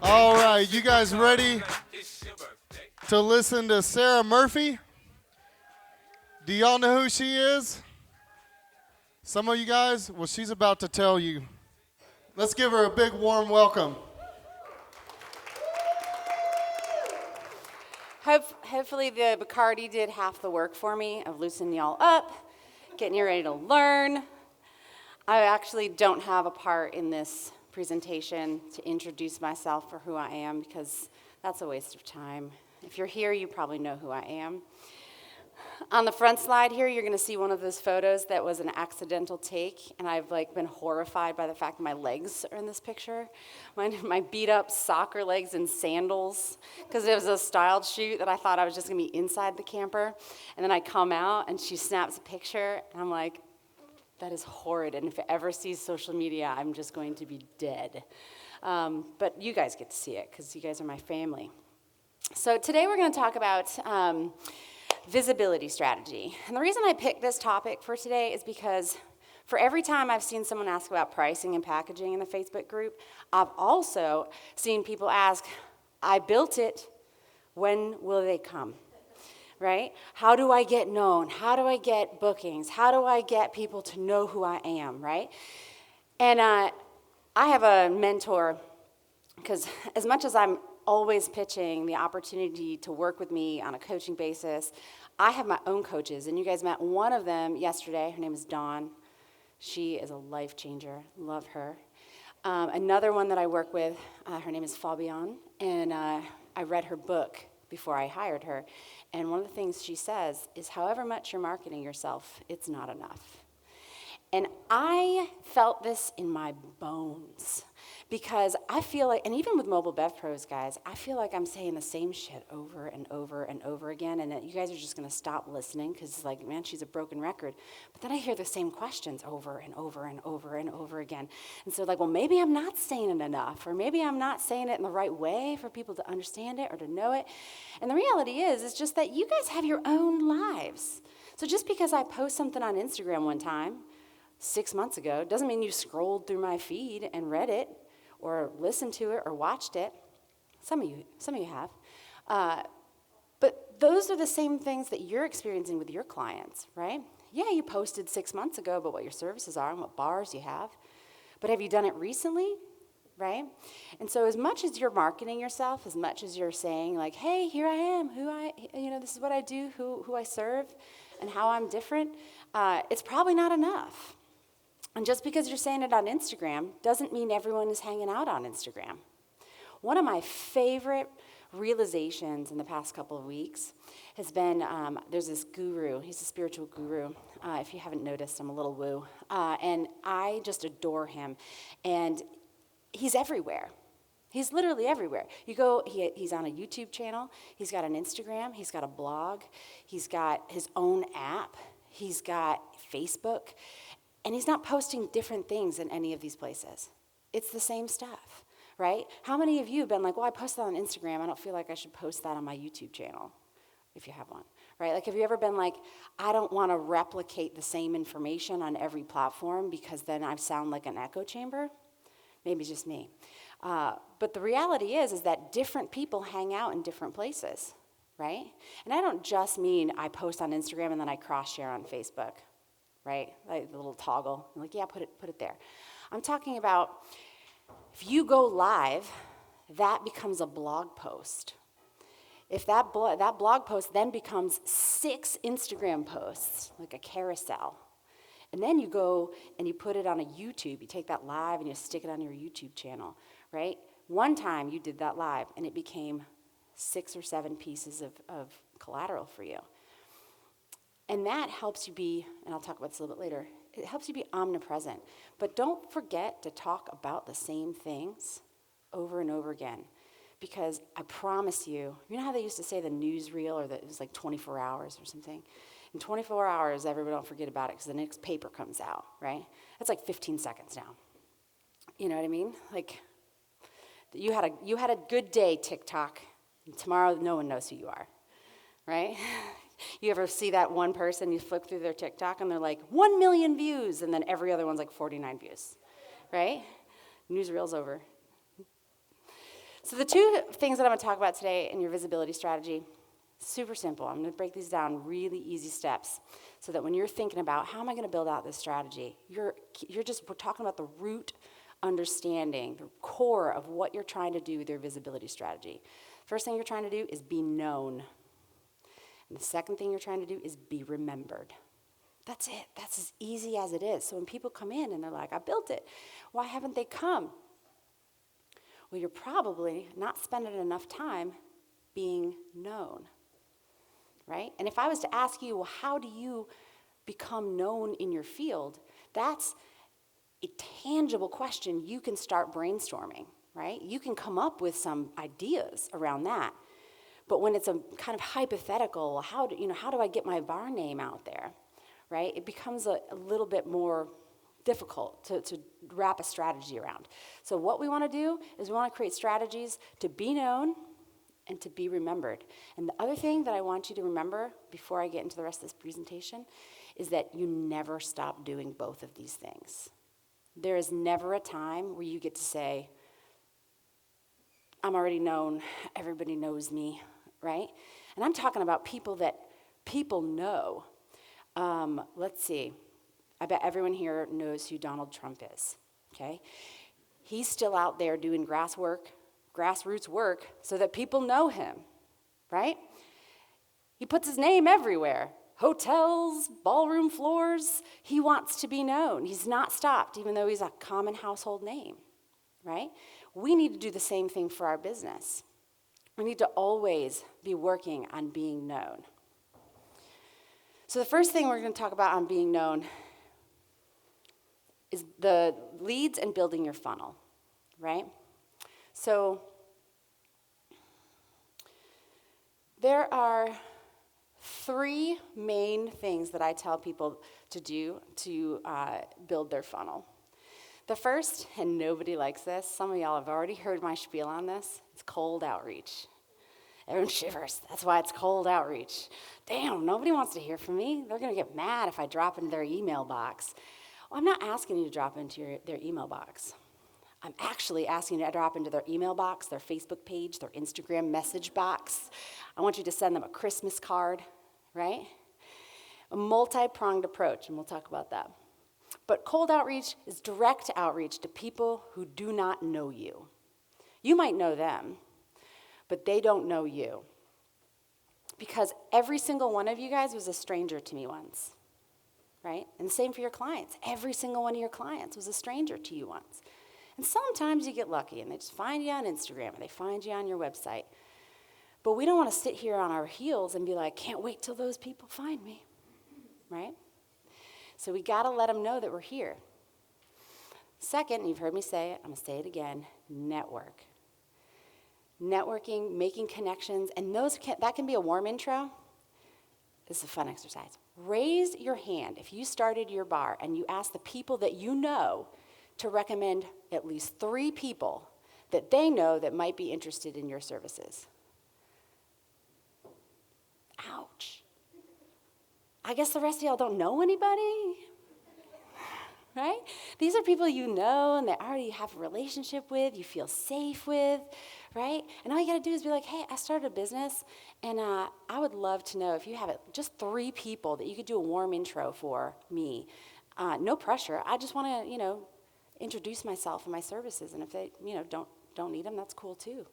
All right, you guys ready to listen to Sarah Murphy? Do y'all know who she is? Some of you guys? Well, she's about to tell you. Let's give her a big warm welcome. Hopefully the Bacardi did half the work for me of loosening y'all up, getting you ready to learn. I actually don't have a part in this presentation to introduce myself for who I am because that's a waste of time. If you're here, you probably know who I am. On the front slide here, you're going to see one of those photos that was an accidental take, and I've been horrified by the fact that my legs are in this picture. My beat up soccer legs and sandals, because it was a styled shoot that I thought I was just going to be inside the camper. And then I come out, and she snaps a picture, and I'm like, that is horrid, and if it ever sees social media, I'm just going to be dead. But you guys get to see it, because you guys are my family. So today we're going to talk about visibility strategy. And the reason I picked this topic for today is because for every time I've seen someone ask about pricing and packaging in the Facebook group, I've also seen people ask, I built it, when will they come? Right? How do I get known? How do I get bookings? How do I get people to know who I am, right? And I have a mentor, because as much as I'm always pitching the opportunity to work with me on a coaching basis, I have my own coaches, and you guys met one of them yesterday. Her name is Dawn. She is a life changer. Love her. Another one that I work with, her name is Fabienne, and I read her book before I hired her. And one of the things she says is, however much you're marketing yourself, it's not enough. And I felt this in my bones because I feel like, and even with Mobile Bev Pros, guys, I feel like I'm saying the same shit over and over and over again, and that you guys are just going to stop listening because it's like, man, she's a broken record. But then I hear the same questions over and over and over and over again. And so well, maybe I'm not saying it enough, or maybe I'm not saying it in the right way for people to understand it or to know it. And the reality is just that you guys have your own lives. So just because I post something on Instagram one time, 6 months ago, doesn't mean you scrolled through my feed and read it or listened to it or watched it. Some of you have. But those are the same things that you're experiencing with your clients, right? Yeah, you posted 6 months ago about what your services are and what bars you have. But have you done it recently, right? And so as much as you're marketing yourself, as much as you're saying like, hey, here I am, this is what I do, who I serve, and how I'm different, it's probably not enough. And just because you're saying it on Instagram doesn't mean everyone is hanging out on Instagram. One of my favorite realizations in the past couple of weeks has been, there's this guru, he's a spiritual guru. If you haven't noticed, I'm a little woo. And I just adore him. And he's everywhere. He's literally everywhere. You go, he's on a YouTube channel, he's got an Instagram, he's got a blog, he's got his own app, he's got Facebook, and he's not posting different things in any of these places. It's the same stuff, right? How many of you have been like, well, I posted that on Instagram, I don't feel like I should post that on my YouTube channel, if you have one, right? Like, have you ever been like, I don't want to replicate the same information on every platform because then I sound like an echo chamber? Maybe it's just me. But the reality is that different people hang out in different places, right? And I don't just mean I post on Instagram and then I cross-share on Facebook, right? Like the little toggle. I'm like, yeah, put it there. I'm talking about if you go live, that becomes a blog post. If that blog post then becomes 6 Instagram posts, like a carousel, and then you go and you put it on a YouTube, you take that live and you stick it on your YouTube channel, right? One time you did that live and it became 6 or 7 pieces of collateral for you. And that helps you be, and I'll talk about this a little bit later, it helps you be omnipresent. But don't forget to talk about the same things over and over again. Because I promise you know how they used to say the newsreel, or that it was like 24 hours or something? In 24 hours, everybody don't forget about it because the next paper comes out, right? That's like 15 seconds now. You know what I mean? Like, you had a good day, TikTok. And tomorrow, no one knows who you are, right? You ever see that one person, you flick through their TikTok, and they're like, 1 million views, and then every other one's like 49 views, right? Newsreel's over. So the two things that I'm going to talk about today in your visibility strategy, super simple. I'm going to break these down really easy steps so that when you're thinking about how am I going to build out this strategy, we're talking about the root understanding, the core of what you're trying to do with your visibility strategy. First thing you're trying to do is be known. And the second thing you're trying to do is be remembered. That's it. That's as easy as it is. So when people come in and they're like, I built it, why haven't they come? Well, you're probably not spending enough time being known, right? And if I was to ask you, well, how do you become known in your field? That's a tangible question you can start brainstorming, right? You can come up with some ideas around that. But when it's a kind of hypothetical, how do I get my bar name out there, right? It becomes a little bit more difficult to wrap a strategy around. So what we want to do is we want to create strategies to be known and to be remembered. And the other thing that I want you to remember before I get into the rest of this presentation is that you never stop doing both of these things. There is never a time where you get to say, I'm already known, everybody knows me, right? And I'm talking about people that people know. Let's see. I bet everyone here knows who Donald Trump is, okay? He's still out there doing grassroots work so that people know him, right? He puts his name everywhere. Hotels, ballroom floors. He wants to be known. He's not stopped, even though he's a common household name, right? We need to do the same thing for our business. We need to always be working on being known. So the first thing we're going to talk about on being known is the leads and building your funnel, right? So there are 3 main things that I tell people to do to build their funnel. The first, and nobody likes this, some of y'all have already heard my spiel on this, it's cold outreach. Everyone shivers. That's why it's cold outreach. Damn, nobody wants to hear from me. They're going to get mad if I drop into their email box. Well, I'm not asking you to drop into their email box. I'm actually asking you to drop into their email box, their Facebook page, their Instagram message box. I want you to send them a Christmas card, right? A multi-pronged approach, and we'll talk about that. But cold outreach is direct outreach to people who do not know you. You might know them, but they don't know you. Because every single one of you guys was a stranger to me once, right? And the same for your clients. Every single one of your clients was a stranger to you once. And sometimes you get lucky and they just find you on Instagram or they find you on your website. But we don't want to sit here on our heels and be like, can't wait till those people find me, right? So we got to let them know that we're here. Second, you've heard me say it, I'm going to say it again, network. Networking, making connections, and that can be a warm intro. This is a fun exercise. Raise your hand if you started your bar and you asked the people that you know to recommend at least 3 people that they know that might be interested in your services. Ouch. I guess the rest of y'all don't know anybody, right? These are people you know and that already have a relationship with, you feel safe with, right? And all you got to do is be like, hey, I started a business, and I would love to know if you have just 3 people that you could do a warm intro for me. No pressure. I just want to, introduce myself and my services, and if they, don't need them, that's cool too.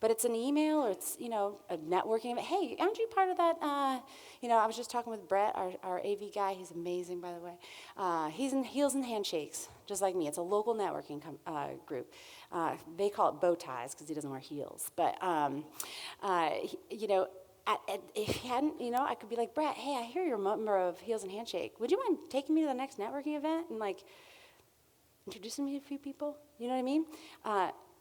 But it's an email or it's, a networking event. Hey, aren't you part of that? I was just talking with Brett, our AV guy. He's amazing, by the way. He's in Heels and Handshakes, just like me. It's a local networking group. They call it bow ties because he doesn't wear heels. But, if he hadn't, I could be like, Brett, hey, I hear you're a member of Heels and Handshake. Would you mind taking me to the next networking event and, introducing me to a few people? You know what I mean?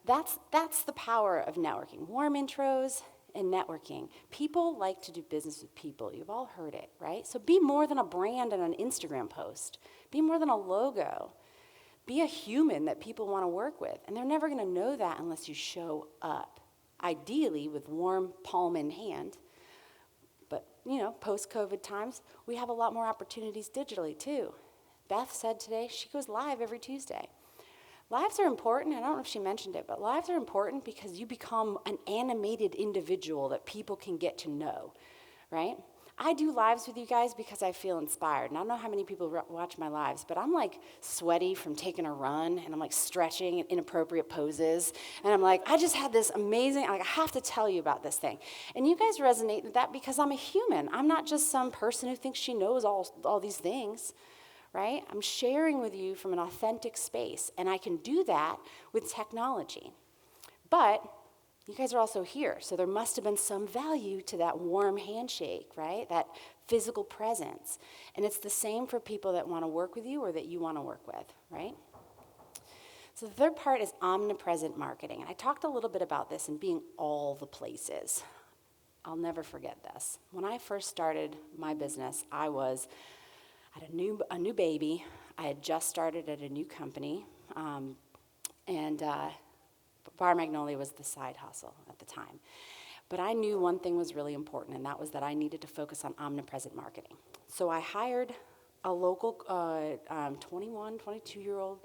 That's the power of networking. Warm intros and networking. People like to do business with people. You've all heard it, right? So be more than a brand and an Instagram post. Be more than a logo. Be a human that people want to work with. And they're never going to know that unless you show up. Ideally with warm palm in hand. But, post-COVID times, we have a lot more opportunities digitally too. Beth said today she goes live every Tuesday. Lives are important. I don't know if she mentioned it, but lives are important because you become an animated individual that people can get to know, right? I do lives with you guys because I feel inspired. And I don't know how many people watch my lives, but I'm like sweaty from taking a run, and I'm like stretching in inappropriate poses. And I'm like, I just had this amazing, like, I have to tell you about this thing. And you guys resonate with that because I'm a human. I'm not just some person who thinks she knows all these things, right? I'm sharing with you from an authentic space, and I can do that with technology. But you guys are also here, so there must have been some value to that warm handshake, right? That physical presence. And it's the same for people that want to work with you or that you want to work with, right? So the third part is omnipresent marketing. And I talked a little bit about this and being all the places. I'll never forget this. When I first started my business, I had a new baby. I had just started at a new company, and Bar Magnolia was the side hustle at the time. But I knew one thing was really important, and that was that I needed to focus on omnipresent marketing. So I hired a local 21, 22-year-old,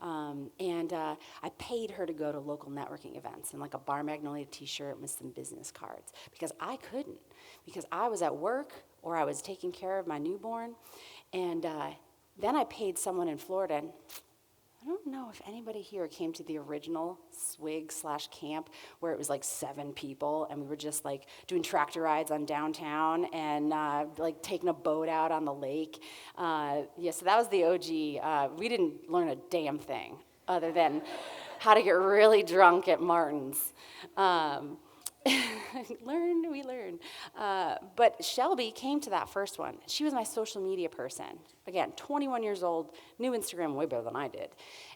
and I paid her to go to local networking events and like a Bar Magnolia t-shirt with some business cards because I couldn't, because I was at work or I was taking care of my newborn. And then I paid someone in Florida. And I don't know if anybody here came to the original swig/camp where it was like 7 people and we were just like doing tractor rides on downtown and like taking a boat out on the lake. So that was the OG. We didn't learn a damn thing other than how to get really drunk at Martin's. We learned. But Shelby came to that first one. She was my social media person. Again, 21 years old, knew Instagram way better than I did.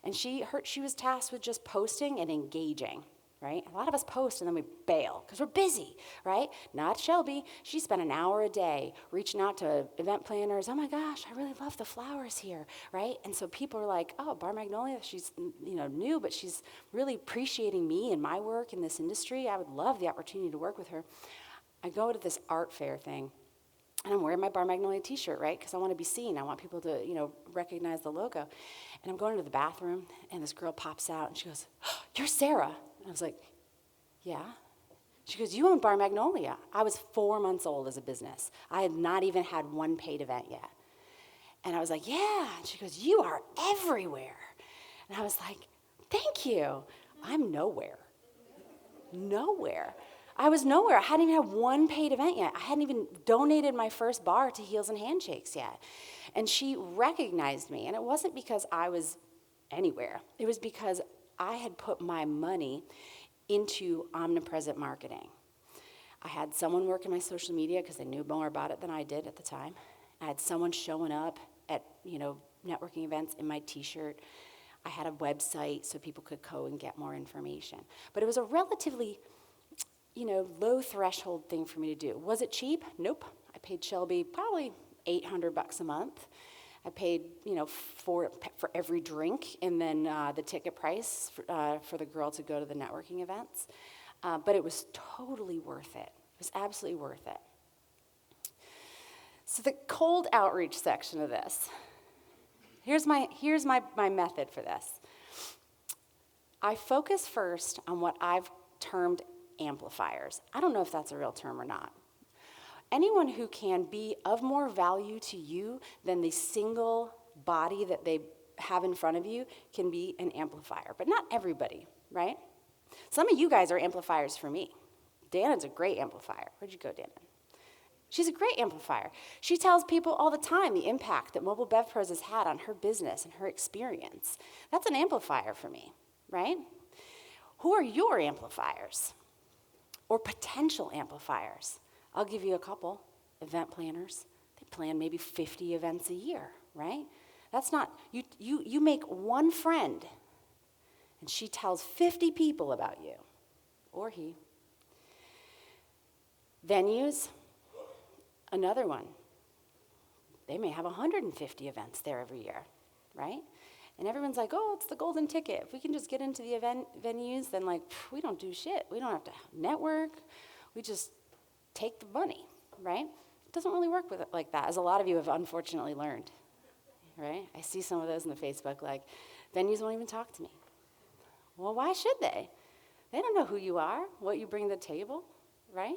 And she was tasked with just posting and engaging, right? A lot of us post and then we bail because we're busy, right? Not Shelby. She spent an hour a day reaching out to event planners. Oh my gosh, I really love the flowers here, right? And so people are like, oh, Bar Magnolia, she's new, but she's really appreciating me and my work in this industry. I would love the opportunity to work with her. I go to this art fair thing, and I'm wearing my Bar Magnolia t-shirt, right? Because I want to be seen. I want people to, recognize the logo. And I'm going to the bathroom, and this girl pops out, and she goes, oh, you're Sarah. And I was like, yeah. She goes, you own Bar Magnolia. I was 4 months old as a business. I had not even had one paid event yet. And I was like, yeah. And she goes, you are everywhere. And I was like, thank you. I'm nowhere. Nowhere. I was nowhere. I hadn't even had one paid event yet. I hadn't even donated my first bar to Heels and Handshakes yet. And she recognized me. And it wasn't because I was anywhere. It was because I had put my money into omnipresent marketing. I had someone work in my social media because they knew more about it than I did at the time. I had someone showing up at, networking events in my t-shirt. I had a website so people could go and get more information. But it was a relatively low threshold thing for me to do. Was it cheap? Nope. I paid Shelby probably $800 a month. I paid, for every drink, and then the ticket price for the girl to go to the networking events. But it was totally worth it. It was absolutely worth it. So the cold outreach section of this. Here's my method for this. I focus first on what I've termed amplifiers. I don't know if that's a real term or not. Anyone who can be of more value to you than the single body that they have in front of you can be an amplifier, but not everybody, right? Some of you guys are amplifiers for me. Dana's a great amplifier. Where'd you go, Dana? She's a great amplifier. She tells people all the time the impact that Mobile Bev Pros has had on her business and her experience. That's an amplifier for me, right? Who are your amplifiers? Or potential amplifiers? I'll give you a couple. Event planners. They plan maybe 50 events a year, right? That's not, you make one friend, and she tells 50 people about you, or he. Venues, another one. They may have 150 events there every year, right? And everyone's like, oh, it's the golden ticket. If we can just get into the venues, then we don't do shit. We don't have to network. We just take the money, right? It doesn't really work with it like that, as a lot of you have unfortunately learned, right? I see some of those in the Facebook, venues won't even talk to me. Well, why should they? They don't know who you are, what you bring to the table, right?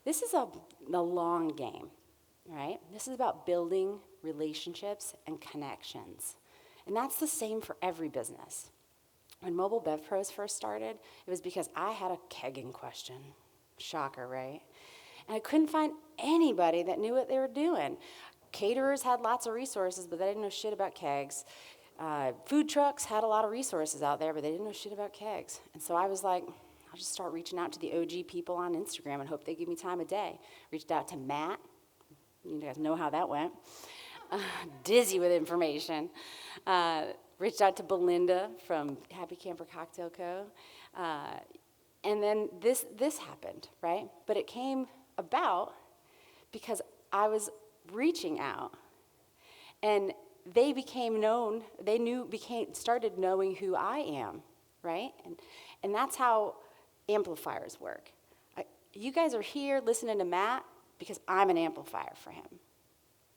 This is a long game, right? This is about building relationships and connections. And that's the same for every business. When Mobile Bev Pros first started, it was because I had a kegging question. Shocker, right? And I couldn't find anybody that knew what they were doing. Caterers had lots of resources, but they didn't know shit about kegs. Food trucks had a lot of resources out there, but they didn't know shit about kegs. And so I was like, I'll just start reaching out to the OG people on Instagram and hope they give me time of day. Reached out to Matt. You guys know how that went. Dizzy with information. Reached out to Belinda from Happy Camper Cocktail Co. And then this happened, right? But it came about because I was reaching out, and they became known. They started knowing who I am, right? And that's how amplifiers work. You guys are here listening to Matt because I'm an amplifier for him.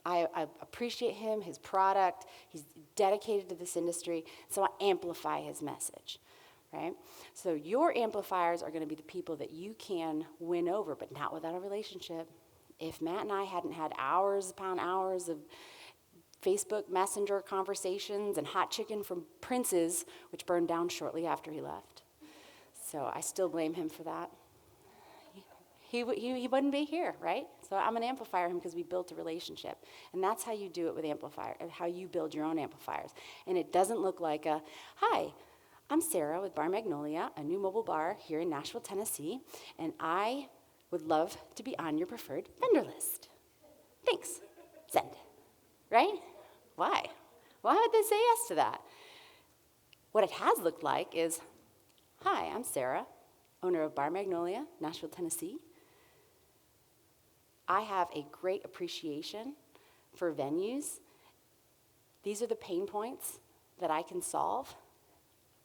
I appreciate him, his product. He's dedicated to this industry, so I amplify his message, right? So your amplifiers are going to be the people that you can win over, but not without a relationship. If Matt and I hadn't had hours upon hours of Facebook Messenger conversations and hot chicken from Prince's, which burned down shortly after he left. So I still blame him for that. He wouldn't be here, right? So I'm an amplifier him because we built a relationship. And that's how you do it with amplifier, how you build your own amplifiers. And it doesn't look like hi, I'm Sarah with Bar Magnolia, a new mobile bar here in Nashville, Tennessee, and I would love to be on your preferred vendor list. Thanks. Send. Right? Why? Why would they say yes to that? What it has looked like is, hi, I'm Sarah, owner of Bar Magnolia, Nashville, Tennessee. I have a great appreciation for venues. These are the pain points that I can solve.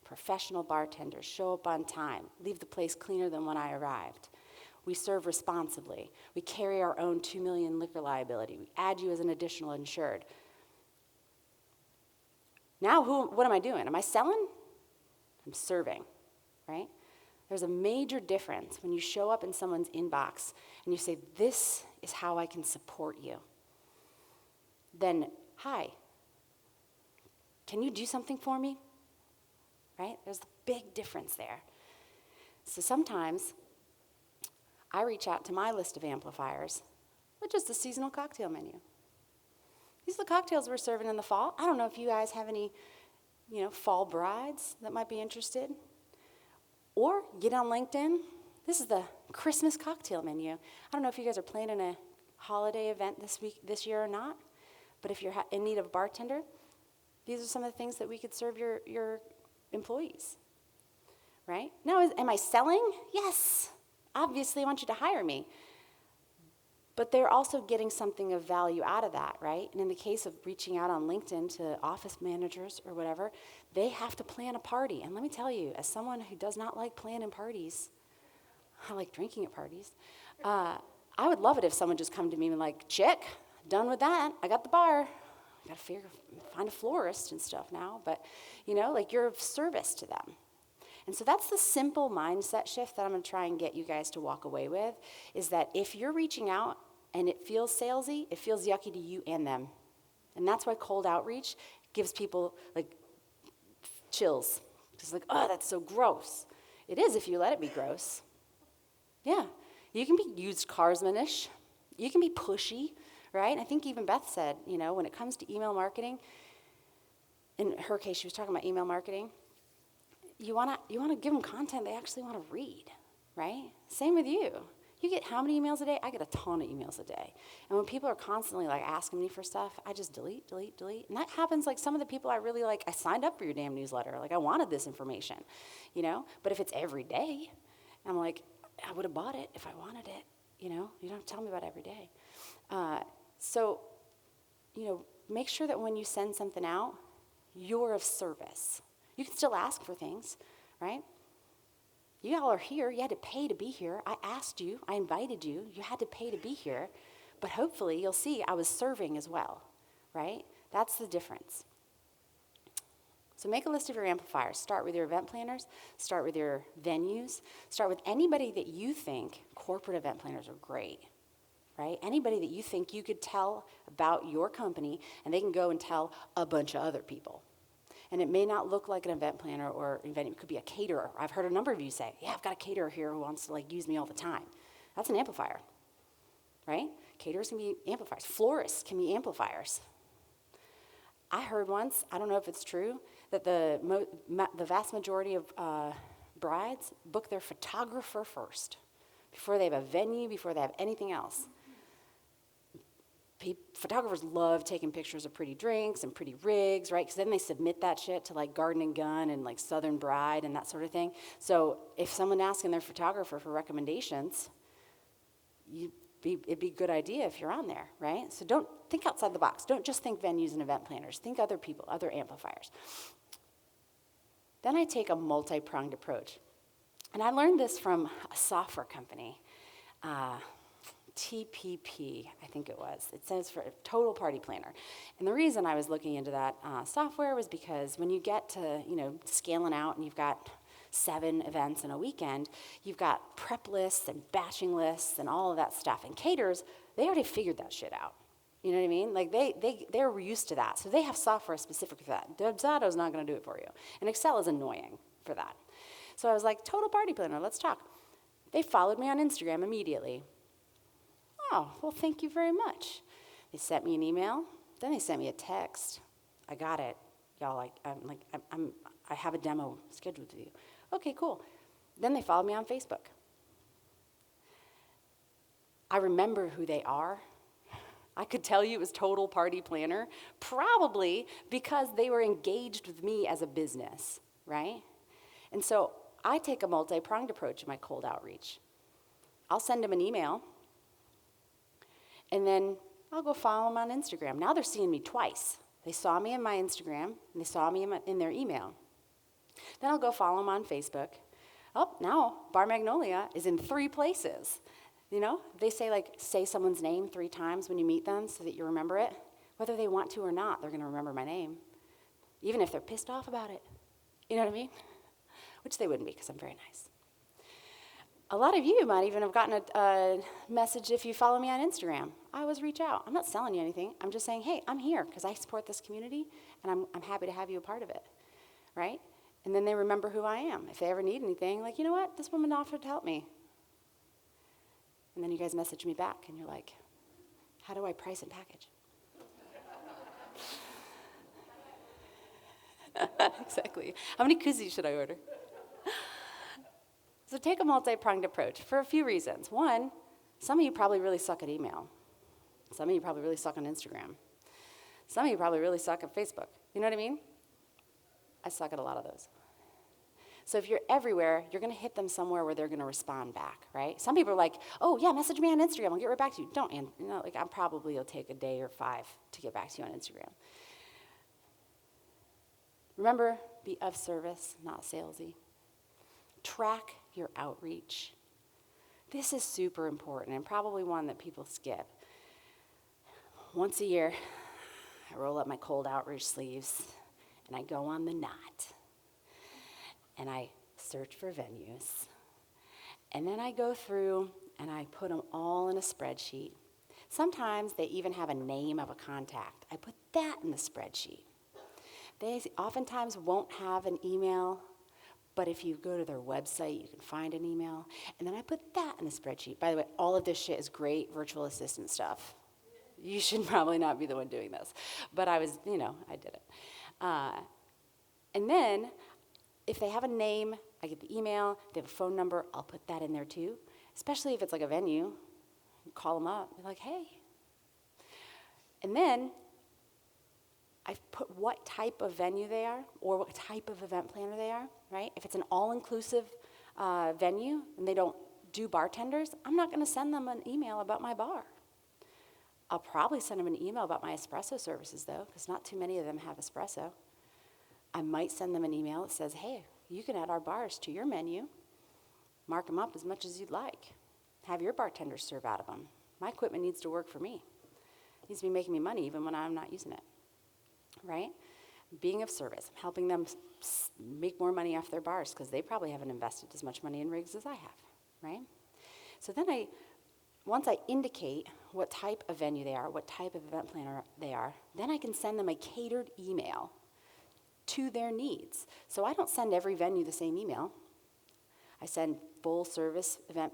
Professional bartenders show up on time, leave the place cleaner than when I arrived. We serve responsibly. We carry our own $2 million liquor liability. We add you as an additional insured. Now, what am I doing? Am I selling? I'm serving, right? There's a major difference when you show up in someone's inbox and you say, this is how I can support you. Then, hi, can you do something for me? Right? There's a big difference there. So sometimes I reach out to my list of amplifiers with just a seasonal cocktail menu. These are the cocktails we're serving in the fall. I don't know if you guys have any, fall brides that might be interested. Or get on LinkedIn. This is the Christmas cocktail menu. I don't know if you guys are planning a holiday event this year or not, but if you're in need of a bartender, these are some of the things that we could serve your employees, right? Now, am I selling? Yes. Obviously, I want you to hire me. But they're also getting something of value out of that, right? And in the case of reaching out on LinkedIn to office managers or whatever, they have to plan a party. And let me tell you, as someone who does not like planning parties, I like drinking at parties, I would love it if someone just come to me and like, check, done with that. I got the bar. I got to find a florist and stuff now. But, you're of service to them. And so that's the simple mindset shift that I'm going to try and get you guys to walk away with, is that if you're reaching out and it feels salesy, it feels yucky to you and them. And that's why cold outreach gives people, chills. It's like, oh, that's so gross. It is if you let it be gross. Yeah. You can be used carsman-ish. You can be pushy, right? I think even Beth said, when it comes to email marketing, in her case, she was talking about email marketing, you want to give them content they actually want to read, right? Same with you. You get how many emails a day? I get a ton of emails a day. And when people are constantly asking me for stuff, I just delete. And that happens some of the people I really I signed up for your damn newsletter. I wanted this information, But if it's every day, I'm I would have bought it if I wanted it, You don't have to tell me about every day. So, make sure that when you send something out, you're of service. You can still ask for things, right? You all are here. You had to pay to be here. I asked you. I invited you. You had to pay to be here. But hopefully you'll see I was serving as well, right? That's the difference. So make a list of your amplifiers. Start with your event planners, start with your venues, start with anybody that you think corporate event planners are great, right? Anybody that you think you could tell about your company and they can go and tell a bunch of other people. And it may not look like an event planner or event, it could be a caterer. I've heard a number of you say, yeah, I've got a caterer here who wants to like use me all the time. That's an amplifier, right? Caterers can be amplifiers. Florists can be amplifiers. I heard once, I don't know if it's true, that the vast majority of brides book their photographer first, before they have a venue, before they have anything else. Photographers love taking pictures of pretty drinks and pretty rigs, right? Because then they submit that shit to like Garden and Gun and like Southern Bride and that sort of thing. So if someone asking their photographer for recommendations, it'd be a good idea if you're on there, right? So don't think outside the box. Don't just think venues and event planners. Think other people, other amplifiers. Then I take a multi-pronged approach. And I learned this from a software company, TPP, I think it was. It stands for Total Party Planner. And the reason I was looking into that software was because when you get to, scaling out and you've got 7 events in a weekend, you've got prep lists and batching lists and all of that stuff. And caterers, they already figured that shit out. You know what I mean? Like they're used to that. So they have software specific for that. Dubzato's not going to do it for you. And Excel is annoying for that. So I was like, Total Party Planner, let's talk. They followed me on Instagram immediately. Oh, well, thank you very much. They sent me an email. Then they sent me a text. I got it. Y'all, I have a demo scheduled with you. Okay, cool. Then they followed me on Facebook. I remember who they are. I could tell you it was Total Party Planner, probably because they were engaged with me as a business, right? And so I take a multi-pronged approach in my cold outreach. I'll send them an email, and then I'll go follow them on Instagram. Now they're seeing me twice. They saw me in my Instagram, and they saw me in their email. Then I'll go follow them on Facebook. Oh, now Bar Magnolia is in 3 places. They say someone's name 3 times when you meet them so that you remember it. Whether they want to or not, they're going to remember my name, even if they're pissed off about it. You know what I mean? Which they wouldn't be because I'm very nice. A lot of you might even have gotten a message if you follow me on Instagram. I always reach out. I'm not selling you anything. I'm just saying, hey, I'm here because I support this community, and I'm happy to have you a part of it, right? And then they remember who I am. If they ever need anything, like, you know what? This woman offered to help me. And then you guys message me back, and you're like, how do I price and package? Exactly. How many koozies should I order? So take a multi-pronged approach for a few reasons. One, some of you probably really suck at email. Some of you probably really suck on Instagram. Some of you probably really suck at Facebook. You know what I mean? I suck at a lot of those. So if you're everywhere, you're going to hit them somewhere where they're going to respond back, right? Some people are like, oh, yeah, message me on Instagram. I'll get right back to you. Don't, it'll take a day or 5 to get back to you on Instagram. Remember, be of service, not salesy. Track your outreach. This is super important and probably one that people skip. Once a year, I roll up my cold outreach sleeves and I go on the knot. And I search for venues. And then I go through and I put them all in a spreadsheet. Sometimes they even have a name of a contact. I put that in the spreadsheet. They oftentimes won't have an email, but if you go to their website, you can find an email. And then I put that in the spreadsheet. By the way, all of this shit is great virtual assistant stuff. You should probably not be the one doing this. But I was, I did it. And then if they have a name, I get the email. If they have a phone number, I'll put that in there too. Especially if it's like a venue. Call them up. Be like, hey. And then I've put what type of venue they are or what type of event planner they are, right? If it's an all-inclusive venue and they don't do bartenders, I'm not going to send them an email about my bar. I'll probably send them an email about my espresso services, though, because not too many of them have espresso. I might send them an email that says, hey, you can add our bars to your menu. Mark them up as much as you'd like. Have your bartenders serve out of them. My equipment needs to work for me. It needs to be making me money even when I'm not using it, right? being of service. I'm helping them make more money off their bars because they probably haven't invested as much money in rigs as I have, right? So then once I indicate what type of venue they are, what type of event planner they are, then I can send them a catered email to their needs. So I don't send every venue the same email. I send full service event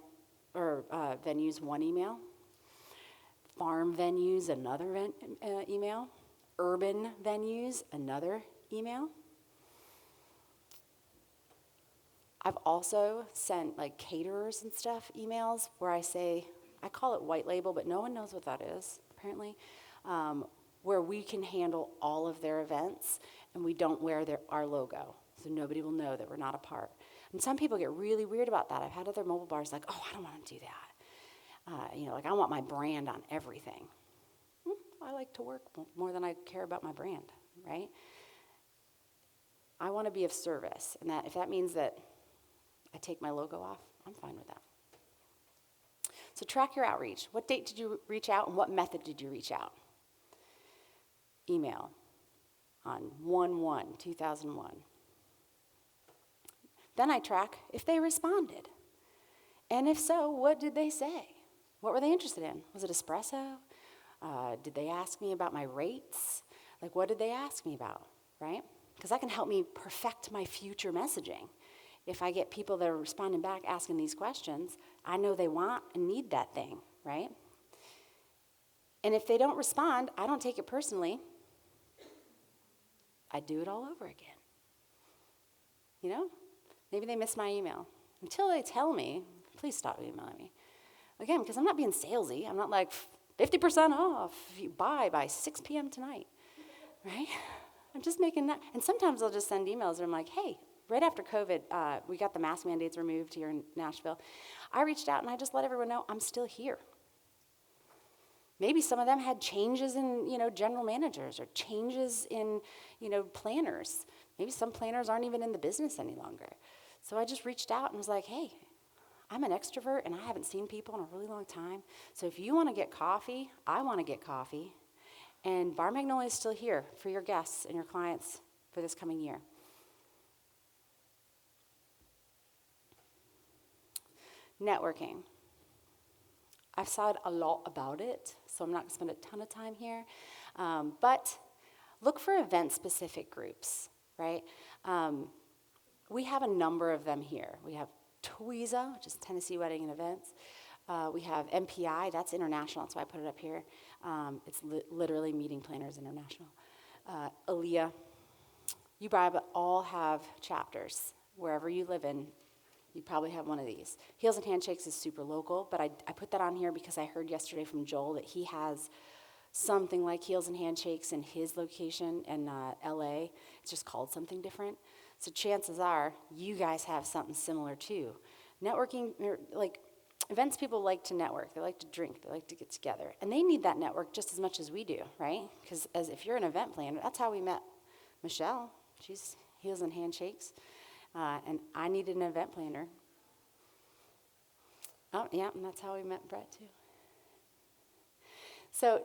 or venues one email, farm venues another email, urban venues another email. I've also sent like caterers and stuff emails where I call it white label, but no one knows what that is, apparently, where we can handle all of their events and we don't wear our logo, so nobody will know that we're not a part. And some people get really weird about that. I've had other mobile bars like, oh, I don't want to do that. Like I want my brand on everything. I like to work more than I care about my brand, right? I want to be of service, and that if that means that I take my logo off, I'm fine with that. So track your outreach. What date did you reach out, and what method did you reach out? Email on 1/1/2001. Then I track if they responded. And if so, what did they say? What were they interested in? Was it espresso? Did they ask me about my rates? Like, what did they ask me about, right? Because that can help me perfect my future messaging. If I get people that are responding back asking these questions, I know they want and need that thing, right? And if they don't respond, I don't take it personally. I do it all over again. You know? Maybe they missed my email. Until they tell me, please stop emailing me. Again, because I'm not being salesy. I'm not like 50% off if you buy by 6 p.m. tonight, right? I'm just making that. And sometimes I'll just send emails where I'm like, hey, right after COVID, we got the mask mandates removed here in Nashville. I reached out and I just let everyone know I'm still here. Maybe some of them had changes in, general managers or changes in, planners. Maybe some planners aren't even in the business any longer. So I just reached out and was like, hey, I'm an extrovert and I haven't seen people in a really long time. So if you want to get coffee, I want to get coffee. And Bar Magnolia is still here for your guests and your clients for this coming year. Networking. I've said a lot about it, so I'm not going to spend a ton of time here. But look for event-specific groups, right? We have a number of them here. We have TWEZA, which is Tennessee Wedding and Events. We have MPI, that's international, that's why I put it up here. It's literally Meeting Planners International. ALIA. You probably all have chapters. Wherever you live in, you probably have one of these. Heels and Handshakes is super local, but I put that on here because I heard yesterday from Joel that he has something like Heels and Handshakes in his location in LA. It's just called something different. So chances are you guys have something similar too. Networking, like events people like to network. They like to drink. They like to get together. And they need that network just as much as we do, right? Because if you're an event planner, that's how we met Michelle. She's Heels and Handshakes. And I needed an event planner. Oh, yeah, and that's how we met Brett, too. So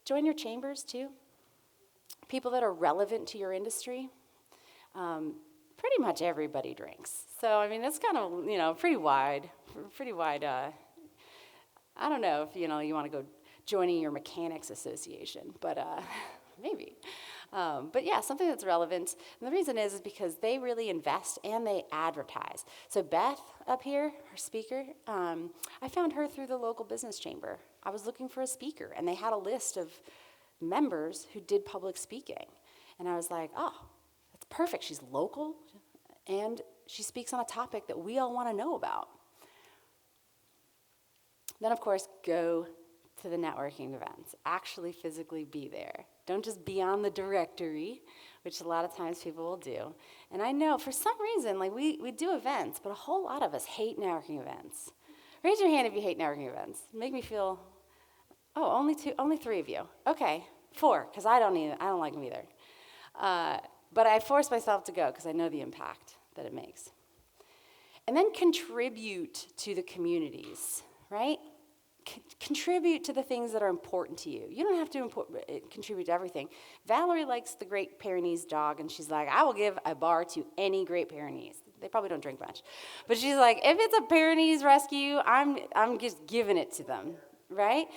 join your chambers, too. People that are relevant to your industry. Pretty much everybody drinks. So, I mean, it's kind of, pretty wide. I don't know if, you want to go joining your mechanics association, but maybe. But yeah, something that's relevant. And the reason is because they really invest and they advertise. So Beth up here, our speaker, I found her through the local business chamber. I was looking for a speaker, and they had a list of members who did public speaking. And I was like, oh, that's perfect. She's local, and she speaks on a topic that we all want to know about. Then, of course, go to the networking events. Actually physically be there. Don't just be on the directory, which a lot of times people will do. And I know for some reason, like we do events, but a whole lot of us hate networking events. Raise your hand if you hate networking events. Make me feel, only 3 of you. Okay, 4, because I don't like them either. But I force myself to go because I know the impact that it makes. And then contribute to the communities, right? contribute to the things that are important to you. You don't have to contribute to everything. Valerie likes the Great Pyrenees dog, and she's like, I will give a bar to any Great Pyrenees. They probably don't drink much. But she's like, if it's a Pyrenees rescue, I'm just giving it to them, right?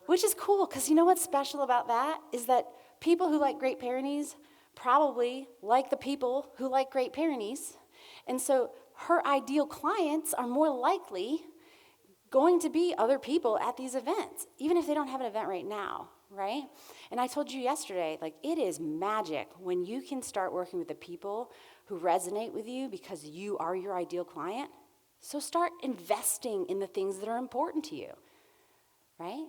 Which is cool, because you know what's special about that is that people who like Great Pyrenees probably like the people who like Great Pyrenees. And so her ideal clients are more likely going to be other people at these events, even if they don't have an event right now, right? And I told you yesterday, like, it is magic when you can start working with the people who resonate with you because you are your ideal client. So start investing in the things that are important to you, right?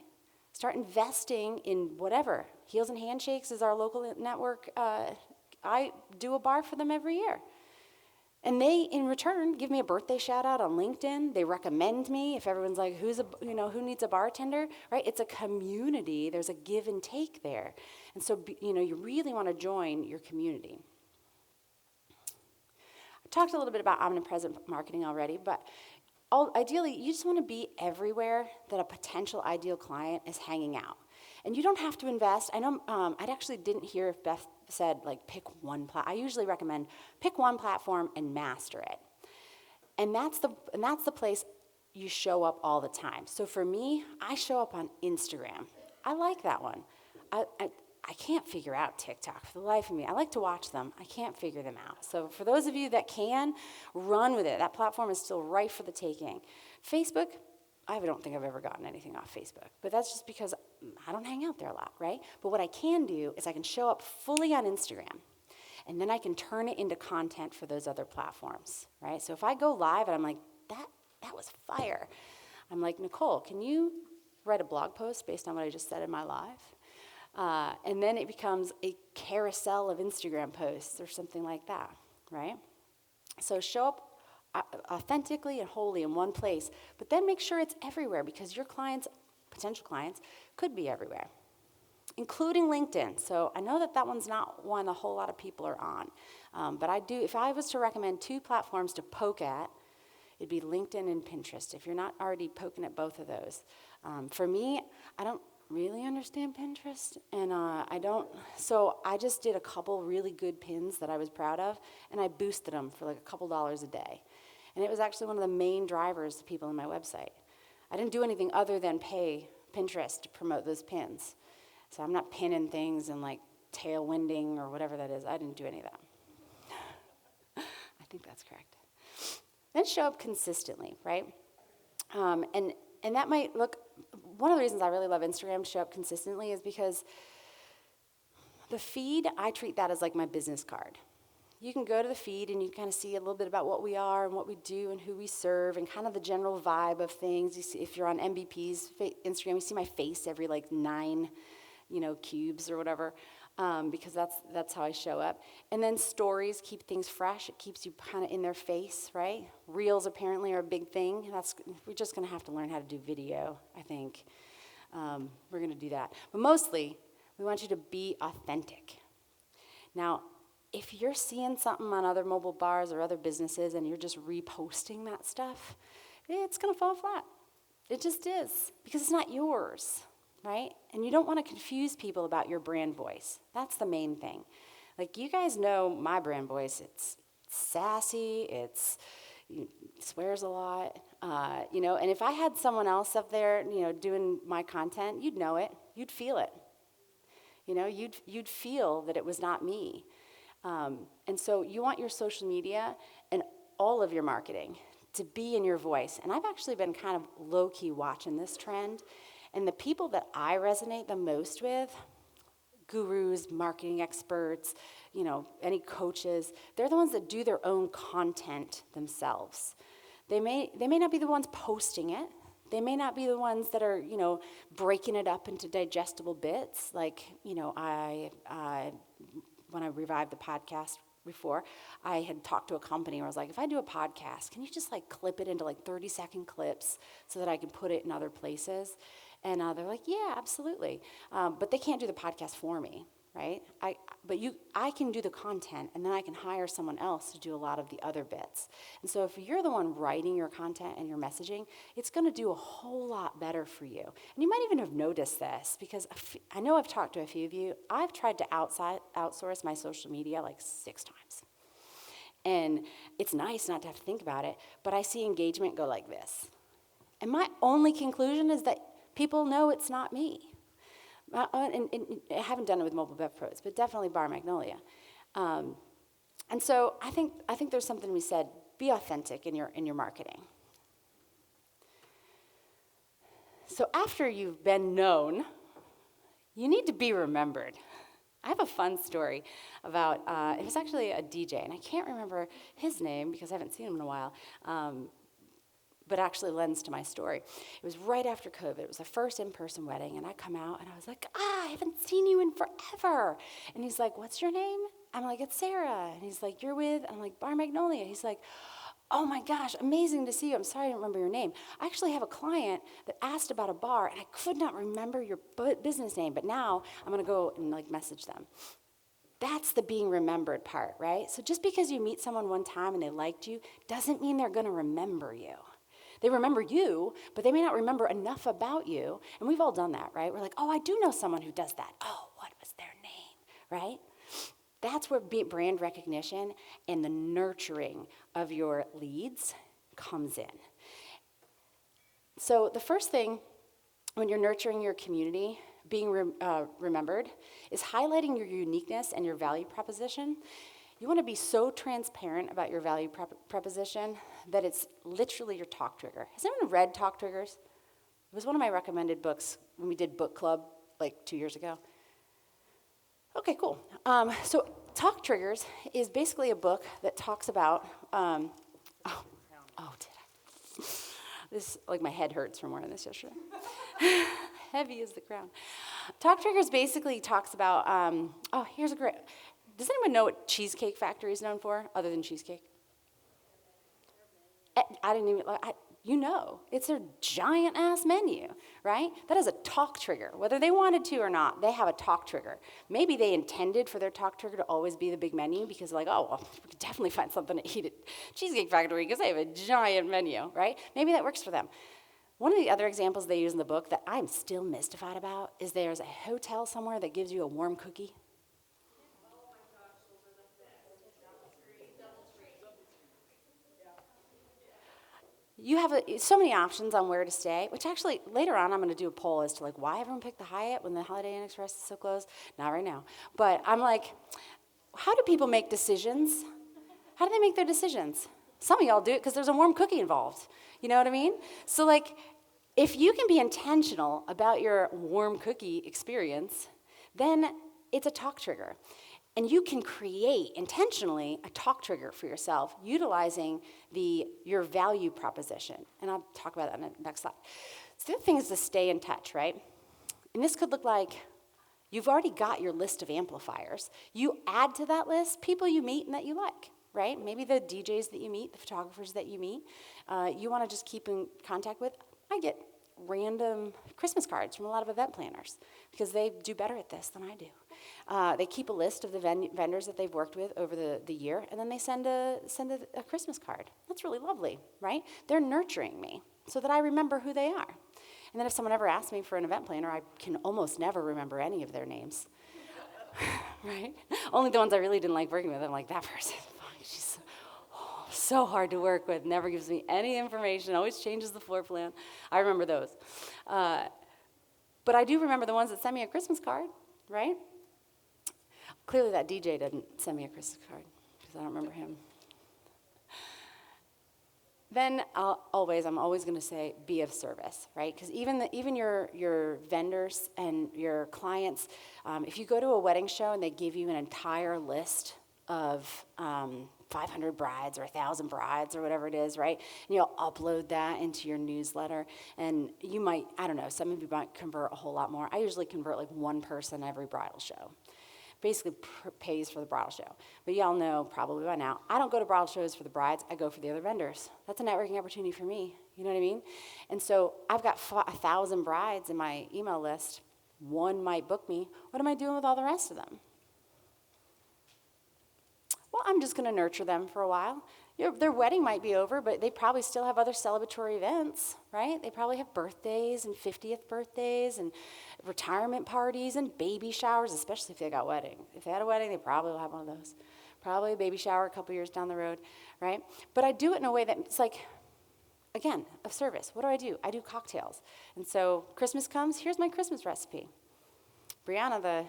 Start investing in whatever. Heels and Handshakes is our local network. I do a bar for them every year. And they, in return, give me a birthday shout out on LinkedIn. They recommend me. If everyone's like, who needs a bartender, right? It's a community. There's a give and take there. And so, you really want to join your community. I talked a little bit about omnipresent marketing already, but ideally, you just want to be everywhere that a potential ideal client is hanging out. And you don't have to invest. I know I actually didn't hear if Beth said, like, pick one platform. I usually recommend pick one platform and master it. And that's the place you show up all the time. So for me, I show up on Instagram. I like that one. I can't figure out TikTok for the life of me. I like to watch them. I can't figure them out. So for those of you that can, run with it. That platform is still ripe for the taking. Facebook, I don't think I've ever gotten anything off Facebook, but that's just because I don't hang out there a lot, right? But what I can do is I can show up fully on Instagram, and then I can turn it into content for those other platforms, right? So if I go live and I'm like, that was fire, I'm like, Nicole, can you write a blog post based on what I just said in my live? And then it becomes a carousel of Instagram posts or something like that, right? So show up authentically and wholly in one place, but then make sure it's everywhere because your clients, potential clients, could be everywhere, including LinkedIn. So I know that one's not one a whole lot of people are on, but I do. If I was to recommend 2 platforms to poke at, it'd be LinkedIn and Pinterest, if you're not already poking at both of those. For me, I don't really understand Pinterest, and so I just did a couple really good pins that I was proud of, and I boosted them for like a couple dollars a day. And it was actually one of the main drivers to people on my website. I didn't do anything other than pay Pinterest to promote those pins. So I'm not pinning things and like tailwinding or whatever that is. I didn't do any of that. I think that's correct. Then show up consistently, right? And that might look, one of the reasons I really love Instagram to show up consistently is because the feed, I treat that as like my business card. You can go to the feed and you kind of see a little bit about what we are and what we do and who we serve and kind of the general vibe of things. You see, if you're on MBP's Instagram, you see my face every like 9, cubes or whatever, because that's how I show up. And then stories keep things fresh. It keeps you kind of in their face, right? Reels apparently are a big thing. We're just going to have to learn how to do video, I think. We're going to do that. But mostly, we want you to be authentic. Now, if you're seeing something on other mobile bars or other businesses and you're just reposting that stuff, it's going to fall flat. It just is, because it's not yours, right? And you don't want to confuse people about your brand voice. That's the main thing. Like, you guys know my brand voice. It's sassy. It swears a lot, and if I had someone else up there, doing my content, you'd know it. You'd feel it. You'd feel that it was not me. And so you want your social media and all of your marketing to be in your voice. And I've actually been kind of low-key watching this trend. And the people that I resonate the most with, gurus, marketing experts, any coaches, they're the ones that do their own content themselves. They may not be the ones posting it. They may not be the ones that are, breaking it up into digestible bits. Like, when I revived the podcast before, I had talked to a company where I was like, if I do a podcast, can you just like clip it into like 30-second clips so that I can put it in other places? And they're like, yeah, absolutely. But they can't do the podcast for me. right? I can do the content, and then I can hire someone else to do a lot of the other bits. And so if you're the one writing your content and your messaging, it's going to do a whole lot better for you. And you might even have noticed this, because I know I've talked to a few of you. I've tried to outsource my social media like 6 times. And it's nice not to have to think about it, but I see engagement go like this. And my only conclusion is that people know it's not me. And I haven't done it with Mobile Bev Pros, but definitely Bar Magnolia. And so I think there's something we said, be authentic in your marketing. So after you've been known, you need to be remembered. I have a fun story about, it was actually a DJ, and I can't remember his name because I haven't seen him in a while, but actually lends to my story. It was right after COVID. It was the first in-person wedding, and I come out, and I was like, I haven't seen you in forever. And he's like, what's your name? I'm like, it's Sarah. And he's like, you're with? I'm like, Bar Magnolia. He's like, oh my gosh, amazing to see you. I'm sorry I don't remember your name. I actually have a client that asked about a bar, and I could not remember your business name, but now I'm going to go and message them. That's the being remembered part, right? So just because you meet someone one time and they liked you doesn't mean they're going to remember you. They remember you, but they may not remember enough about you. And we've all done that, right? We're like, oh, I do know someone who does that. Oh, what was their name, right? That's where brand recognition and the nurturing of your leads comes in. So the first thing when you're nurturing your community, being remembered, is highlighting your uniqueness and your value proposition. You want to be so transparent about your value proposition that it's literally your talk trigger. Has anyone read Talk Triggers? It was one of my recommended books when we did book club like 2 years ago. Okay, cool. So Talk Triggers is basically a book that talks about, did I? This, like my head hurts from wearing this yesterday. Heavy as the crown. Talk Triggers basically talks about, here's a great, does anyone know what Cheesecake Factory is known for, other than cheesecake? I didn't even, it's their giant-ass menu, right? That is a talk trigger. Whether they wanted to or not, they have a talk trigger. Maybe they intended for their talk trigger to always be the big menu because we could definitely find something to eat at Cheesecake Factory because they have a giant menu, right? Maybe that works for them. One of the other examples they use in the book that I'm still mystified about is there's a hotel somewhere that gives you a warm cookie. You have so many options on where to stay, which actually later on I'm going to do a poll as to why everyone picked the Hyatt when the Holiday Inn Express is so close. Not right now. But I'm like, how do people make decisions? How do they make their decisions? Some of y'all do it because there's a warm cookie involved. You know what I mean? So if you can be intentional about your warm cookie experience, then it's a talk trigger. And you can create intentionally a talk trigger for yourself utilizing your value proposition. And I'll talk about that in the next slide. So the other thing is to stay in touch, right? And this could look like you've already got your list of amplifiers. You add to that list people you meet and that you like, right? Maybe the DJs that you meet, the photographers that you meet, you want to just keep in contact with. I get random Christmas cards from a lot of event planners because they do better at this than I do. They keep a list of the vendors that they've worked with over the year, and then they send a Christmas card. That's really lovely, right? They're nurturing me so that I remember who they are. And then if someone ever asks me for an event planner, I can almost never remember any of their names, right? Only the ones I really didn't like working with. I'm like, that person, she's so hard to work with, never gives me any information, always changes the floor plan. I remember those. But I do remember the ones that send me a Christmas card, right? Clearly that DJ didn't send me a Christmas card because I don't remember him. Then I'm always going to say be of service, right? Because even your vendors and your clients, if you go to a wedding show and they give you an entire list of 500 brides or 1,000 brides or whatever it is, right? And you'll upload that into your newsletter. And you might, I don't know, some of you might convert a whole lot more. I usually convert one person every bridal show. Basically pays for the bridal show. But y'all know probably by now, I don't go to bridal shows for the brides, I go for the other vendors. That's a networking opportunity for me, you know what I mean? And so I've got 1,000 brides in my email list. One might book me. What am I doing with all the rest of them? Well, I'm just going to nurture them for a while. Their wedding might be over, but they probably still have other celebratory events, right? They probably have birthdays and 50th birthdays and retirement parties and baby showers, especially if they got wedding. If they had a wedding, they probably will have one of those. Probably a baby shower a couple years down the road, right? But I do it in a way that it's like, again, of service. What do? I do cocktails. And so Christmas comes, here's my Christmas recipe. Brianna, the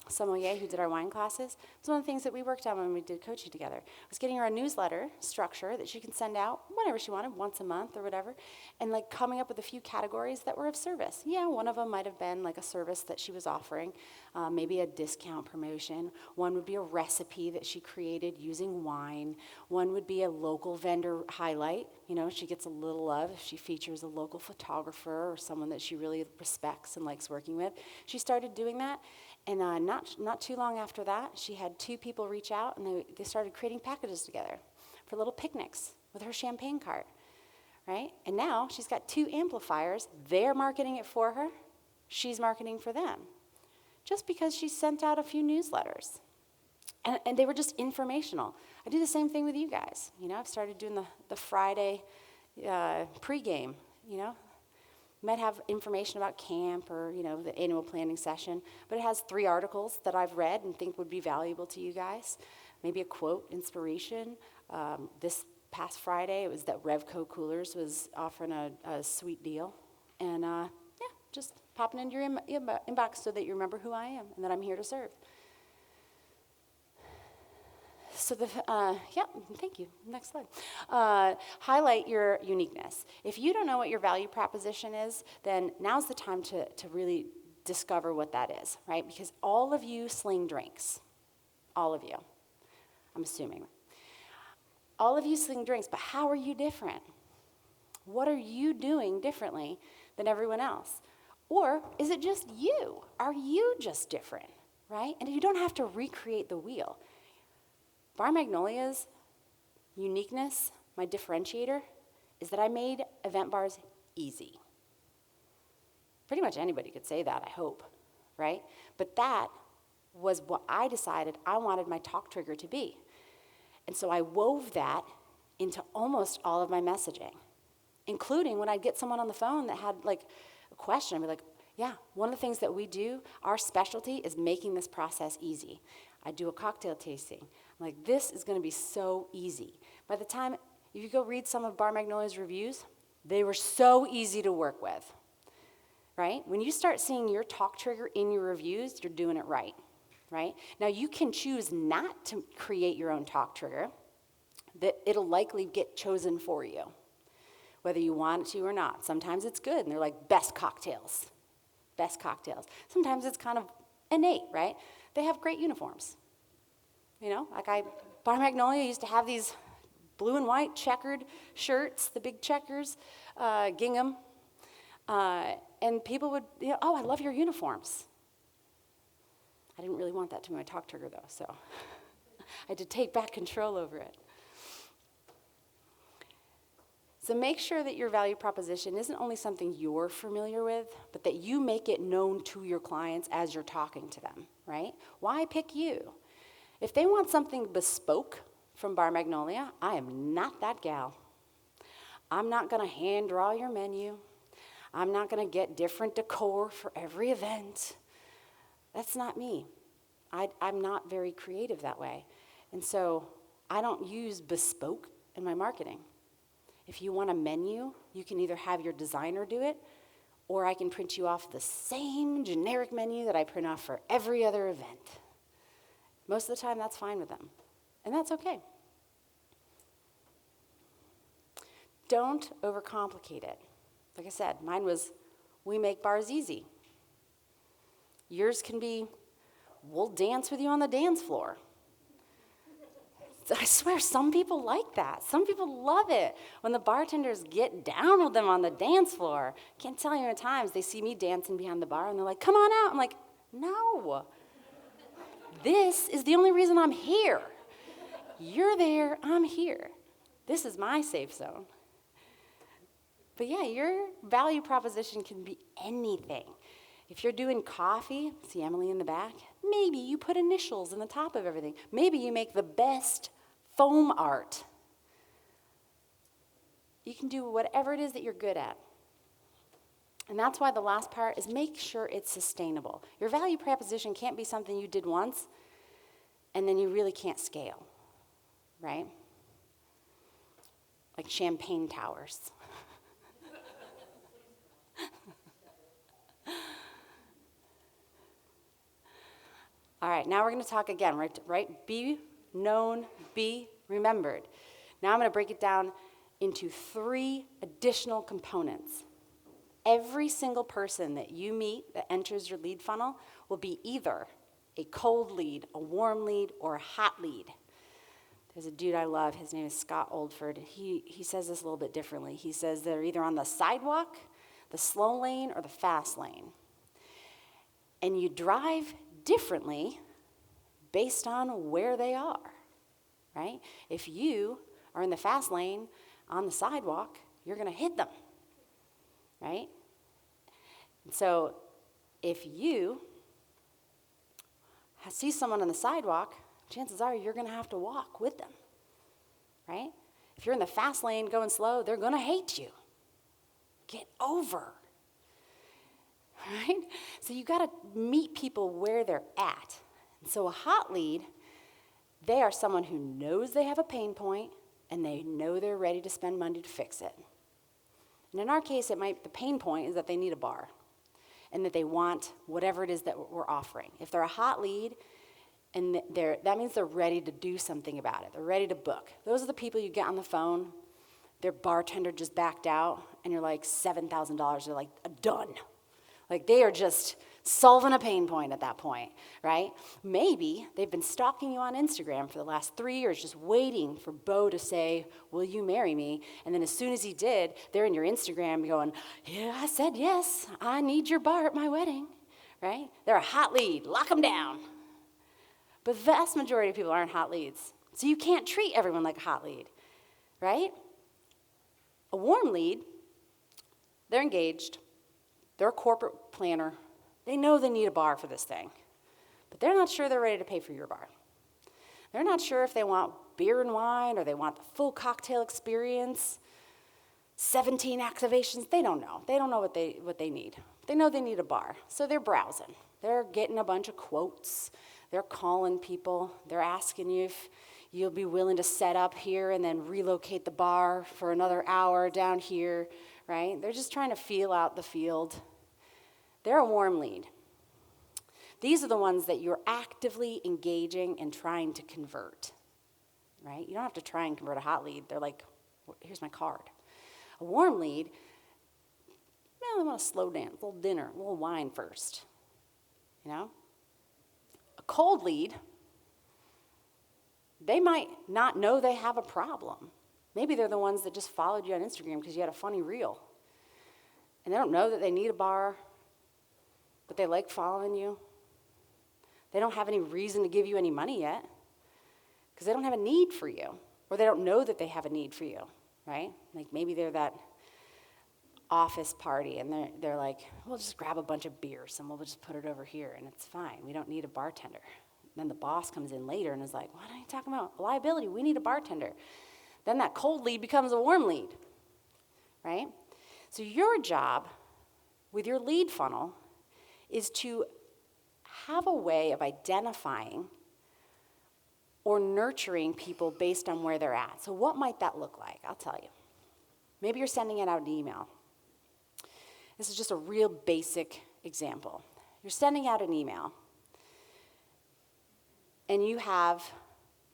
sommelier who did our wine classes, was one of the things that we worked on when we did coaching together, was getting her a newsletter structure that she can send out whenever she wanted, once a month or whatever, and like coming up with a few categories that were of service. Yeah, one of them might have been like a service that she was offering, maybe a discount promotion. One would be a recipe that she created using wine. One would be a local vendor highlight. You know, she gets a little love if she features a local photographer or someone that she really respects and likes working with. She started doing that, and not too long after that, she had 2 people reach out, and they started creating packages together for little picnics with her champagne cart, right? And now she's got 2 amplifiers. They're marketing it for her. She's marketing for them, just because she sent out a few newsletters. And they were just informational. I do the same thing with you guys. You know, I've started doing the Friday pregame, you know. Might have information about camp or, you know, the annual planning session, but it has 3 articles that I've read and think would be valuable to you guys. Maybe a quote, inspiration. This past Friday, it was that Revco Coolers was offering a sweet deal. And, yeah, just popping into your inbox so that you remember who I am and that I'm here to serve. So thank you. Next slide. Highlight your uniqueness. If you don't know what your value proposition is, then now's the time to really discover what that is, right? Because all of you sling drinks. All of you. I'm assuming. All of you sling drinks, but how are you different? What are you doing differently than everyone else? Or is it just you? Are you just different, right? And you don't have to recreate the wheel. Bar Magnolia's uniqueness, my differentiator, is that I made event bars easy. Pretty much anybody could say that, I hope, right? But that was what I decided I wanted my talk trigger to be. And so I wove that into almost all of my messaging, including when I'd get someone on the phone that had like a question. I'd be like, yeah, one of the things that we do, our specialty is making this process easy. I do a cocktail tasting. I'm like, this is going to be so easy. By the time, if you go read some of Bar Magnolia's reviews, they were so easy to work with, right? When you start seeing your talk trigger in your reviews, you're doing it right? Now, you can choose not to create your own talk trigger. That it'll likely get chosen for you, whether you want it to or not. Sometimes it's good, and they're like, best cocktails. Best cocktails. Sometimes it's kind of innate, right? They have great uniforms. You know, like Bar Magnolia used to have these blue and white checkered shirts, the big checkers, gingham, and people would, you know, oh, I love your uniforms. I didn't really want that to be my talk trigger, though, so I had to take back control over it. So make sure that your value proposition isn't only something you're familiar with, but that you make it known to your clients as you're talking to them, right? Why pick you? If they want something bespoke from Bar Magnolia, I am not that gal. I'm not going to hand draw your menu. I'm not going to get different decor for every event. That's not me. I'm not very creative that way. And so I don't use bespoke in my marketing. If you want a menu, you can either have your designer do it, or I can print you off the same generic menu that I print off for every other event. Most of the time, that's fine with them, and that's okay. Don't overcomplicate it. Like I said, mine was, we make bars easy. Yours can be, we'll dance with you on the dance floor. I swear, some people like that. Some people love it when the bartenders get down with them on the dance floor. Can't tell you how many times they see me dancing behind the bar, and they're like, come on out. I'm like, no. This is the only reason I'm here. You're there, I'm here. This is my safe zone. But yeah, your value proposition can be anything. If you're doing coffee, see Emily in the back, maybe you put initials in the top of everything. Maybe you make the best foam art. You can do whatever it is that you're good at. And that's why the last part is make sure it's sustainable. Your value proposition can't be something you did once and then you really can't scale, right? Like champagne towers. All right, now we're going to talk again, right? Be known, be remembered. Now I'm going to break it down into 3 additional components. Every single person that you meet that enters your lead funnel will be either a cold lead, a warm lead, or a hot lead. There's a dude I love, his name is Scott Oldford. He says this a little bit differently. He says they're either on the sidewalk, the slow lane, or the fast lane. And you drive differently based on where they are, right? If you are in the fast lane on the sidewalk, you're going to hit them, right? And so if you see someone on the sidewalk, chances are you're going to have to walk with them, right? If you're in the fast lane going slow, they're going to hate you. Get over, right? So you got to meet people where they're at. And so a hot lead, they are someone who knows they have a pain point and they know they're ready to spend money to fix it. And in our case, the pain point is that they need a bar and that they want whatever it is that we're offering. If they're a hot lead, and that means they're ready to do something about it. They're ready to book. Those are the people you get on the phone, their bartender just backed out, and you're like, $7,000. They're like, done. Like they are just solving a pain point at that point, right? Maybe they've been stalking you on Instagram for the last 3 years, just waiting for Bo to say, will you marry me? And then as soon as he did, they're in your Instagram going, yeah, I said yes. I need your bar at my wedding, right? They're a hot lead. Lock them down. But the vast majority of people aren't hot leads. So you can't treat everyone like a hot lead, right? A warm lead, they're engaged. They're a corporate planner. They know they need a bar for this thing. But they're not sure they're ready to pay for your bar. They're not sure if they want beer and wine or they want the full cocktail experience, 17 activations. They don't know. They don't know what they need. They know they need a bar. So they're browsing. They're getting a bunch of quotes. They're calling people. They're asking you if you'll be willing to set up here and then relocate the bar for another hour down here, right? They're just trying to feel out the field. They're a warm lead. These are the ones that you're actively engaging and trying to convert, right? You don't have to try and convert a hot lead. They're like, here's my card. A warm lead, well, they want to slow down, a little dinner, a little wine first, you know? A cold lead, they might not know they have a problem. Maybe they're the ones that just followed you on Instagram because you had a funny reel. And they don't know that they need a bar, but they like following you. They don't have any reason to give you any money yet because they don't have a need for you, or they don't know that they have a need for you, right? Like maybe they're that office party and they're like, we'll just grab a bunch of beers and we'll just put it over here and it's fine. We don't need a bartender. And then the boss comes in later and is like, what are you talking about? Liability, we need a bartender. Then that cold lead becomes a warm lead, right? So your job with your lead funnel is to have a way of identifying or nurturing people based on where they're at. So what might that look like? I'll tell you. Maybe you're sending it out an email. This is just a real basic example. You're sending out an email, and you have,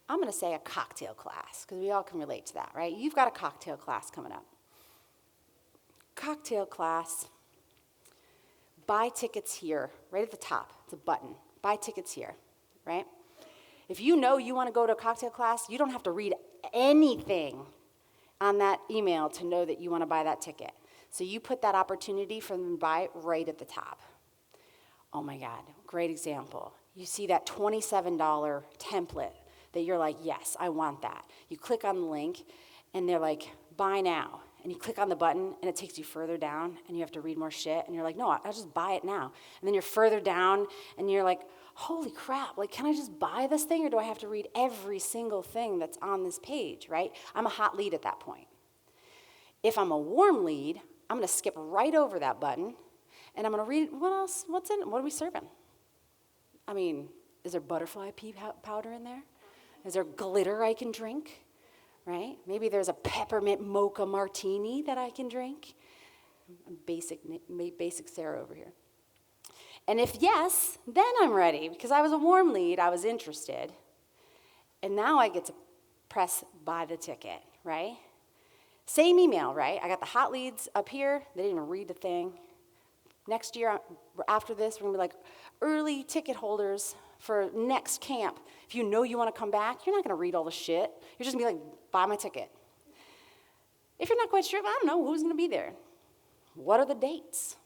I'm going to say a cocktail class, because we all can relate to that, right? You've got a cocktail class coming up. Cocktail class, buy tickets here, right at the top. It's a button. Buy tickets here, right? If you know you want to go to a cocktail class, you don't have to read anything on that email to know that you want to buy that ticket. So you put that opportunity for them to buy right at the top. Oh my God, great example. You see that $27 template that you're like, yes, I want that. You click on the link and they're like, buy now. and you click on the button, and it takes you further down, and you have to read more shit, and you're like, no, I'll just buy it now. And then you're further down, and you're like, holy crap, like, can I just buy this thing, or do I have to read every single thing that's on this page, right? I'm a hot lead at that point. If I'm a warm lead, I'm going to skip right over that button, and I'm going to read, what else, what's in it, what are we serving? I mean, is there butterfly pea powder in there? Is there glitter I can drink? Right? Maybe there's a peppermint mocha martini that I can drink. Basic Sarah over here. And if yes, then I'm ready, because I was a warm lead, I was interested. And now I get to press buy the ticket, right? Same email, right? I got the hot leads up here. They didn't even read the thing. Next year, after this, we're going to be like, early ticket holders for next camp. If you know you want to come back, you're not going to read all the shit. You're just going to be like, buy my ticket. If you're not quite sure, I don't know, who's going to be there? What are the dates?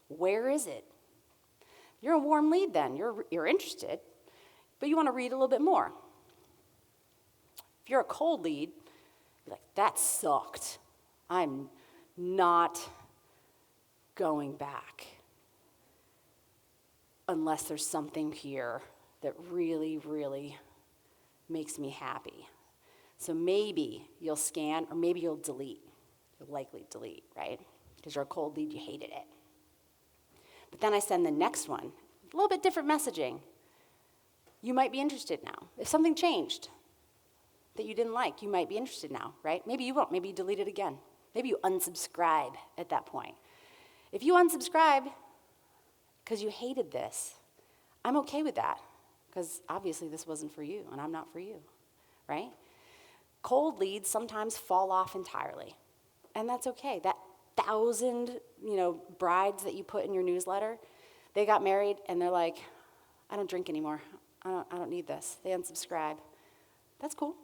Where is it? You're a warm lead then. You're interested, but you want to read a little bit more. If you're a cold lead, you're like, that sucked. I'm not going back unless there's something here that really, really makes me happy. So maybe you'll scan, or maybe you'll delete. You'll likely delete, right? Because you're a cold lead, you hated it. But then I send the next one, a little bit different messaging. You might be interested now. If something changed that you didn't like, you might be interested now, right? Maybe you won't. Maybe you delete it again. Maybe you unsubscribe at that point. If you unsubscribe because you hated this, I'm okay with that, because obviously this wasn't for you, and I'm not for you, right? Cold leads sometimes fall off entirely, and that's okay. That 1,000, brides that you put in your newsletter, they got married, and they're like, I don't drink anymore. I don't need this. They unsubscribe. That's cool.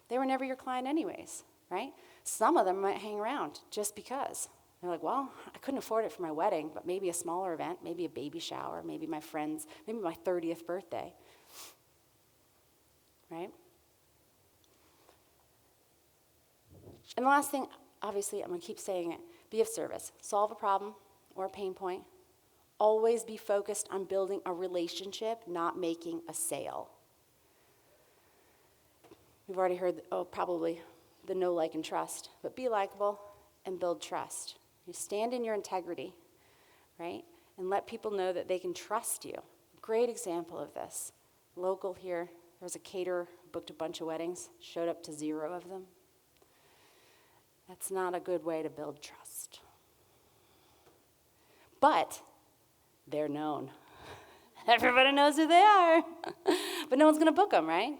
They were never your client anyways, right? Some of them might hang around just because. They're like, well, I couldn't afford it for my wedding, but maybe a smaller event, maybe a baby shower, maybe my friends, maybe my 30th birthday, right? And the last thing, obviously, I'm going to keep saying it, be of service. Solve a problem or a pain point. Always be focused on building a relationship, not making a sale. We've already heard, probably the know, like, and trust, but be likable and build trust. You stand in your integrity, right? And let people know that they can trust you. Great example of this. Local here, there was a caterer, booked a bunch of weddings, showed up to 0 of them. That's not a good way to build trust. But they're known. Everybody knows who they are. But no one's going to book them, right?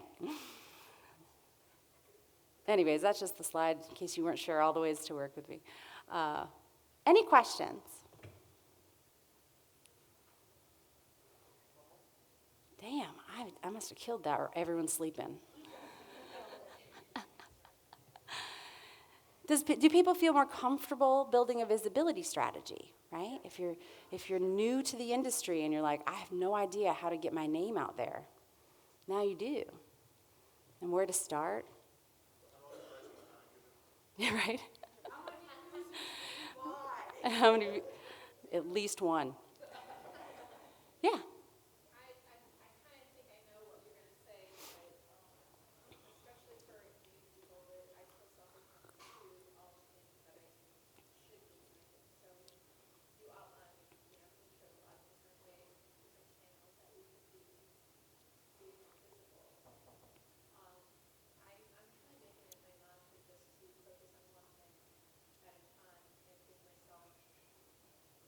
Anyways, that's just the slide in case you weren't sure all the ways to work with me. Any questions? Damn, I must have killed that, or everyone's sleeping. Do people feel more comfortable building a visibility strategy, right? If you're new to the industry and you're like, I have no idea how to get my name out there. Now you do. And where to start? Yeah, right? How many? At least one. Yeah. I kind of think I know what you're going to say, but especially for new people, that I still suffer from all the things that I should be doing. So you outline, we can show a lot of different ways, different channels that we could be more visible. I'm kind of making it my mantra just to focus on one thing at a time and give myself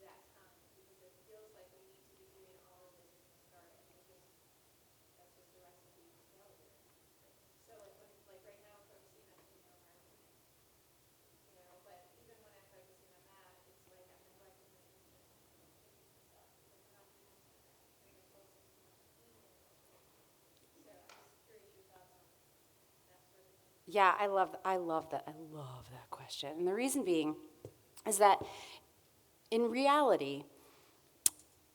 that time, because it feels like we need to be doing all of this from the start, and that's just the recipe for failure. So like right now, I'm focusing on email marketing, but even when I'm focusing on that, it's like I'm neglecting the stuff, because I'm not doing some of that. I'm focusing on email. So I'm just curious your thoughts on that sort of thing. Yeah, I love that question. And the reason being is that in reality,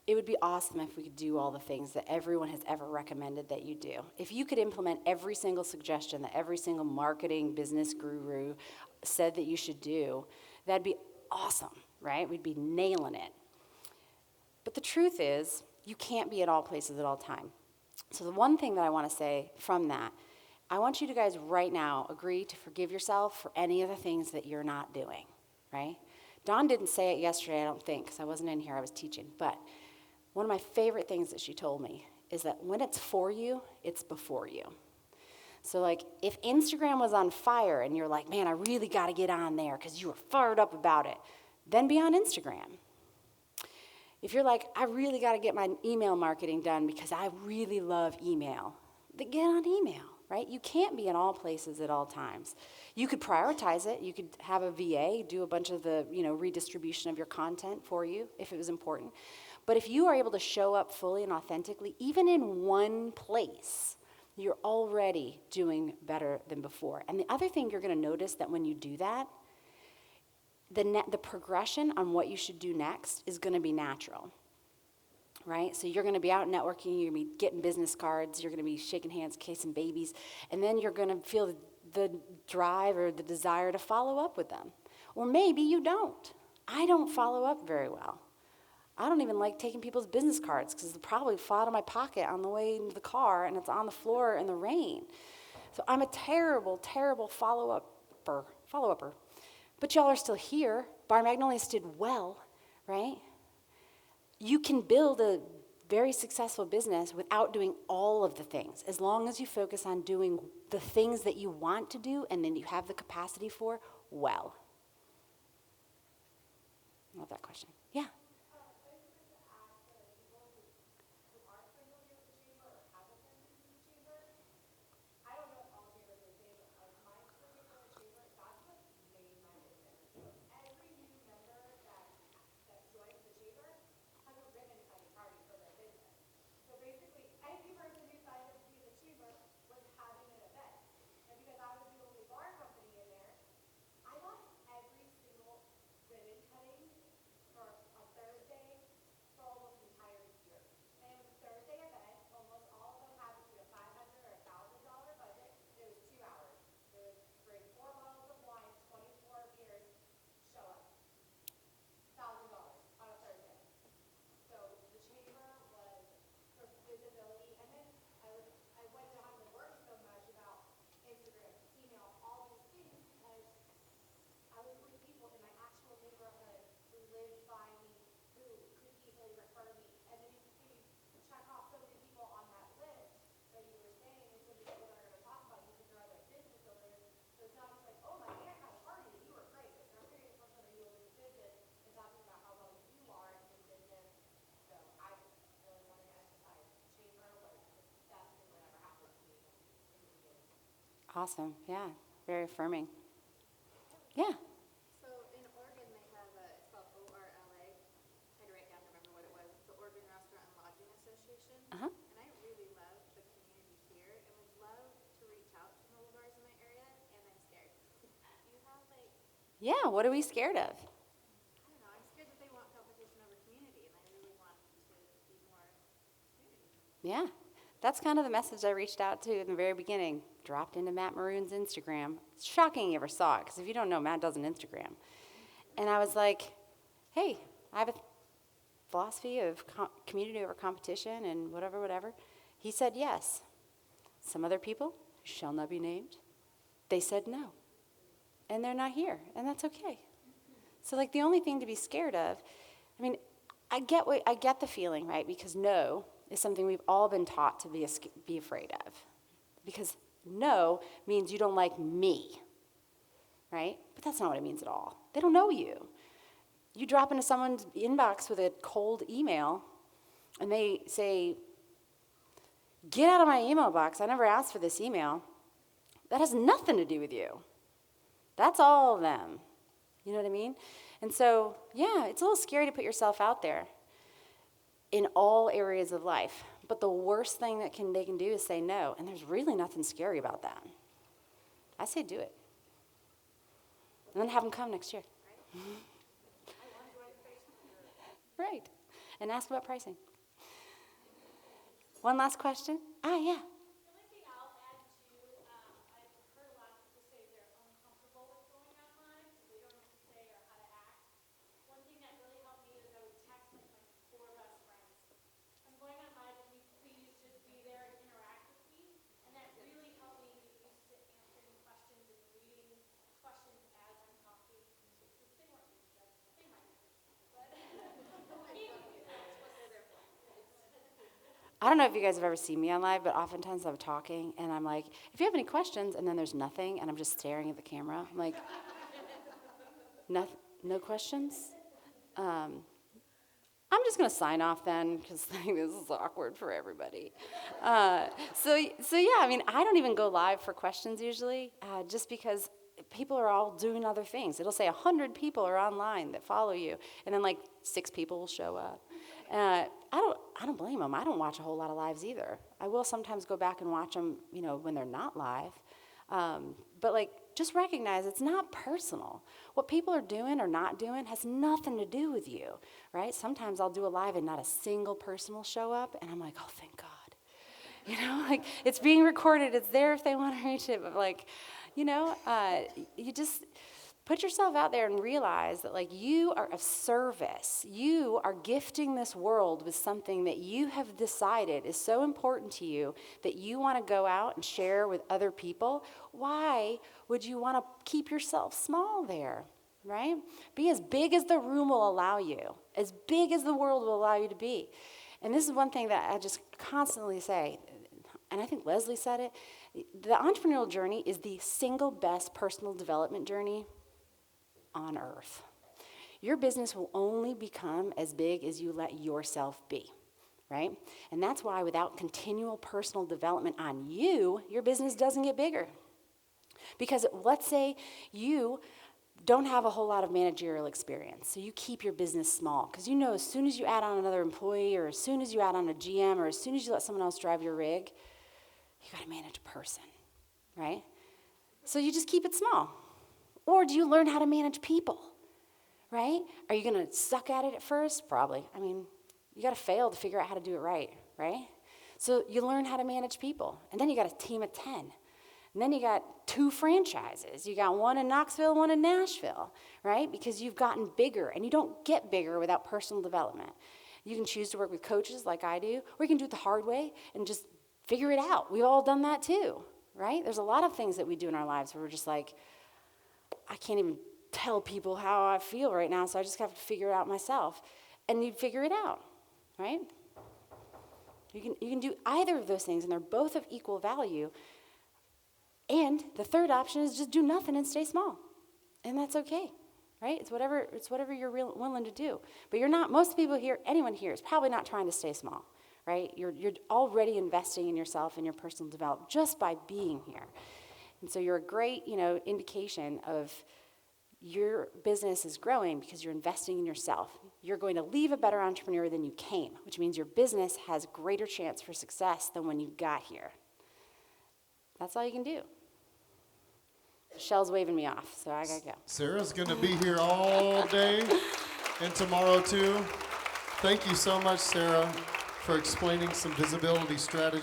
It would be awesome if we could do all the things that everyone has ever recommended that you do. If you could implement every single suggestion that every single marketing business guru said that you should do, that'd be awesome, right? We'd be nailing it. But the truth is, you can't be at all places at all time. So the one thing that I want to say from that, I want you to guys right now agree to forgive yourself for any of the things that you're not doing, right? Dawn didn't say it yesterday, I don't think, because I wasn't in here, I was teaching. But one of my favorite things that she told me is that when it's for you, it's before you. So like if Instagram was on fire and you're like, man, I really got to get on there because you were fired up about it, then be on Instagram. If you're like, I really got to get my email marketing done because I really love email, then get on email, right? You can't be in all places at all times. You could prioritize it. You could have a VA do a bunch of the, redistribution of your content for you if it was important. But if you are able to show up fully and authentically, even in one place, you're already doing better than before. And the other thing you're going to notice that when you do that, the progression on what you should do next is going to be natural, right? So you're going to be out networking, you're going to be getting business cards, you're going to be shaking hands, kissing babies, and then you're going to feel the drive or the desire to follow up with them. Or maybe you don't. I don't follow up very well. I don't even like taking people's business cards because they'll probably fall out of my pocket on the way into the car and it's on the floor in the rain. So I'm a terrible, terrible follow-upper. But y'all are still here. Bar Magnolias did well, right? You can build a very successful business without doing all of the things, as long as you focus on doing the things that you want to do and then you have the capacity for well. Love that question. Yeah. Awesome. Yeah. Very affirming. Yeah. So in Oregon, they have it's called ORLA. I had to write down to remember what it was. It's the Oregon Restaurant and Lodging Association. Uh-huh. And I really love the community here and would love to reach out to mobile bars in my area, and I'm scared. Do you have Yeah, what are we scared of? I don't know, I'm scared that they want competition over community, and I really want to be more community. Yeah. That's kind of the message I reached out to in the very beginning. Dropped into Matt Maroon's Instagram. It's shocking you ever saw it, because if you don't know, Matt does an Instagram. And I was like, hey, I have a philosophy of community over competition and whatever. He said yes. Some other people, who shall not be named, they said no. And they're not here, and that's okay. So like the only thing to be scared of, I mean, I get the feeling, right? Because no is something we've all been taught to be afraid of. Because no means you don't like me, right? But that's not what it means at all. They don't know you. You drop into someone's inbox with a cold email, and they say, get out of my email box. I never asked for this email. That has nothing to do with you. That's all of them. You know what I mean? And so, yeah, it's a little scary to put yourself out there in all areas of life. But the worst thing that they can do is say no. And there's really nothing scary about that. I say do it. And then have them come next year. Right. and ask about pricing. One last question? Yeah. The only thing I'll add to, I've heard a lot of people say they're uncomfortable with going online, so they don't know what to say or how to act. One thing that really helped me is I would text like my 4 best friends. I'm going on live, can you please just be there and interact with me? And that really helped me get used to answering questions and reading questions as I'm talking. It's been working, but they might not. But I don't know if you guys have ever seen me on live, but oftentimes I'm talking and I'm like, if you have any questions, and then there's nothing, and I'm just staring at the camera. I'm like, no questions? I'm just going to sign off then, because this is awkward for everybody. So yeah, I mean, I don't even go live for questions usually, just because people are all doing other things. It'll say 100 people are online that follow you, and then like 6 people will show up. I don't blame them. I don't watch a whole lot of lives either. I will sometimes go back and watch them, when they're not live. But like, just recognize it's not personal. What people are doing or not doing has nothing to do with you, right? Sometimes I'll do a live and not a single person will show up, and I'm like, oh, thank God. Like, it's being recorded. It's there if they want to reach it. But like, you just put yourself out there and realize that like you are of service. You are gifting this world with something that you have decided is so important to you that you want to go out and share with other people. Why would you want to keep yourself small there, right? Be as big as the room will allow you, as big as the world will allow you to be. And this is one thing that I just constantly say, and I think Leslie said it, the entrepreneurial journey is the single best personal development journey on earth. Your business will only become as big as you let yourself be, right? And that's why without continual personal development on you, your business doesn't get bigger. Because let's say you don't have a whole lot of managerial experience, so you keep your business small, because as soon as you add on another employee, or as soon as you add on a GM, or as soon as you let someone else drive your rig, you got to manage a person, right? So you just keep it small. Or do you learn how to manage people, right? Are you going to suck at it at first? Probably. I mean, you got to fail to figure out how to do it right? So you learn how to manage people. And then you got a team of 10. And then you got 2 franchises. You got one in Knoxville, one in Nashville, right? Because you've gotten bigger. And you don't get bigger without personal development. You can choose to work with coaches like I do, or you can do it the hard way and just figure it out. We've all done that too, right? There's a lot of things that we do in our lives where we're just like, I can't even tell people how I feel right now, so I just have to figure it out myself. And you figure it out, right? You can do either of those things, and they're both of equal value. And the third option is just do nothing and stay small. And that's okay, right? It's whatever you're willing to do. But you're not, most people here, anyone here is probably not trying to stay small, right? You're already investing in yourself and your personal development just by being here. And so you're a great, indication of your business is growing because you're investing in yourself. You're going to leave a better entrepreneur than you came, which means your business has greater chance for success than when you got here. That's all you can do. Michelle's waving me off, so I gotta go. Sarah's going to be here all day and tomorrow too. Thank you so much, Sarah, for explaining some visibility strategies.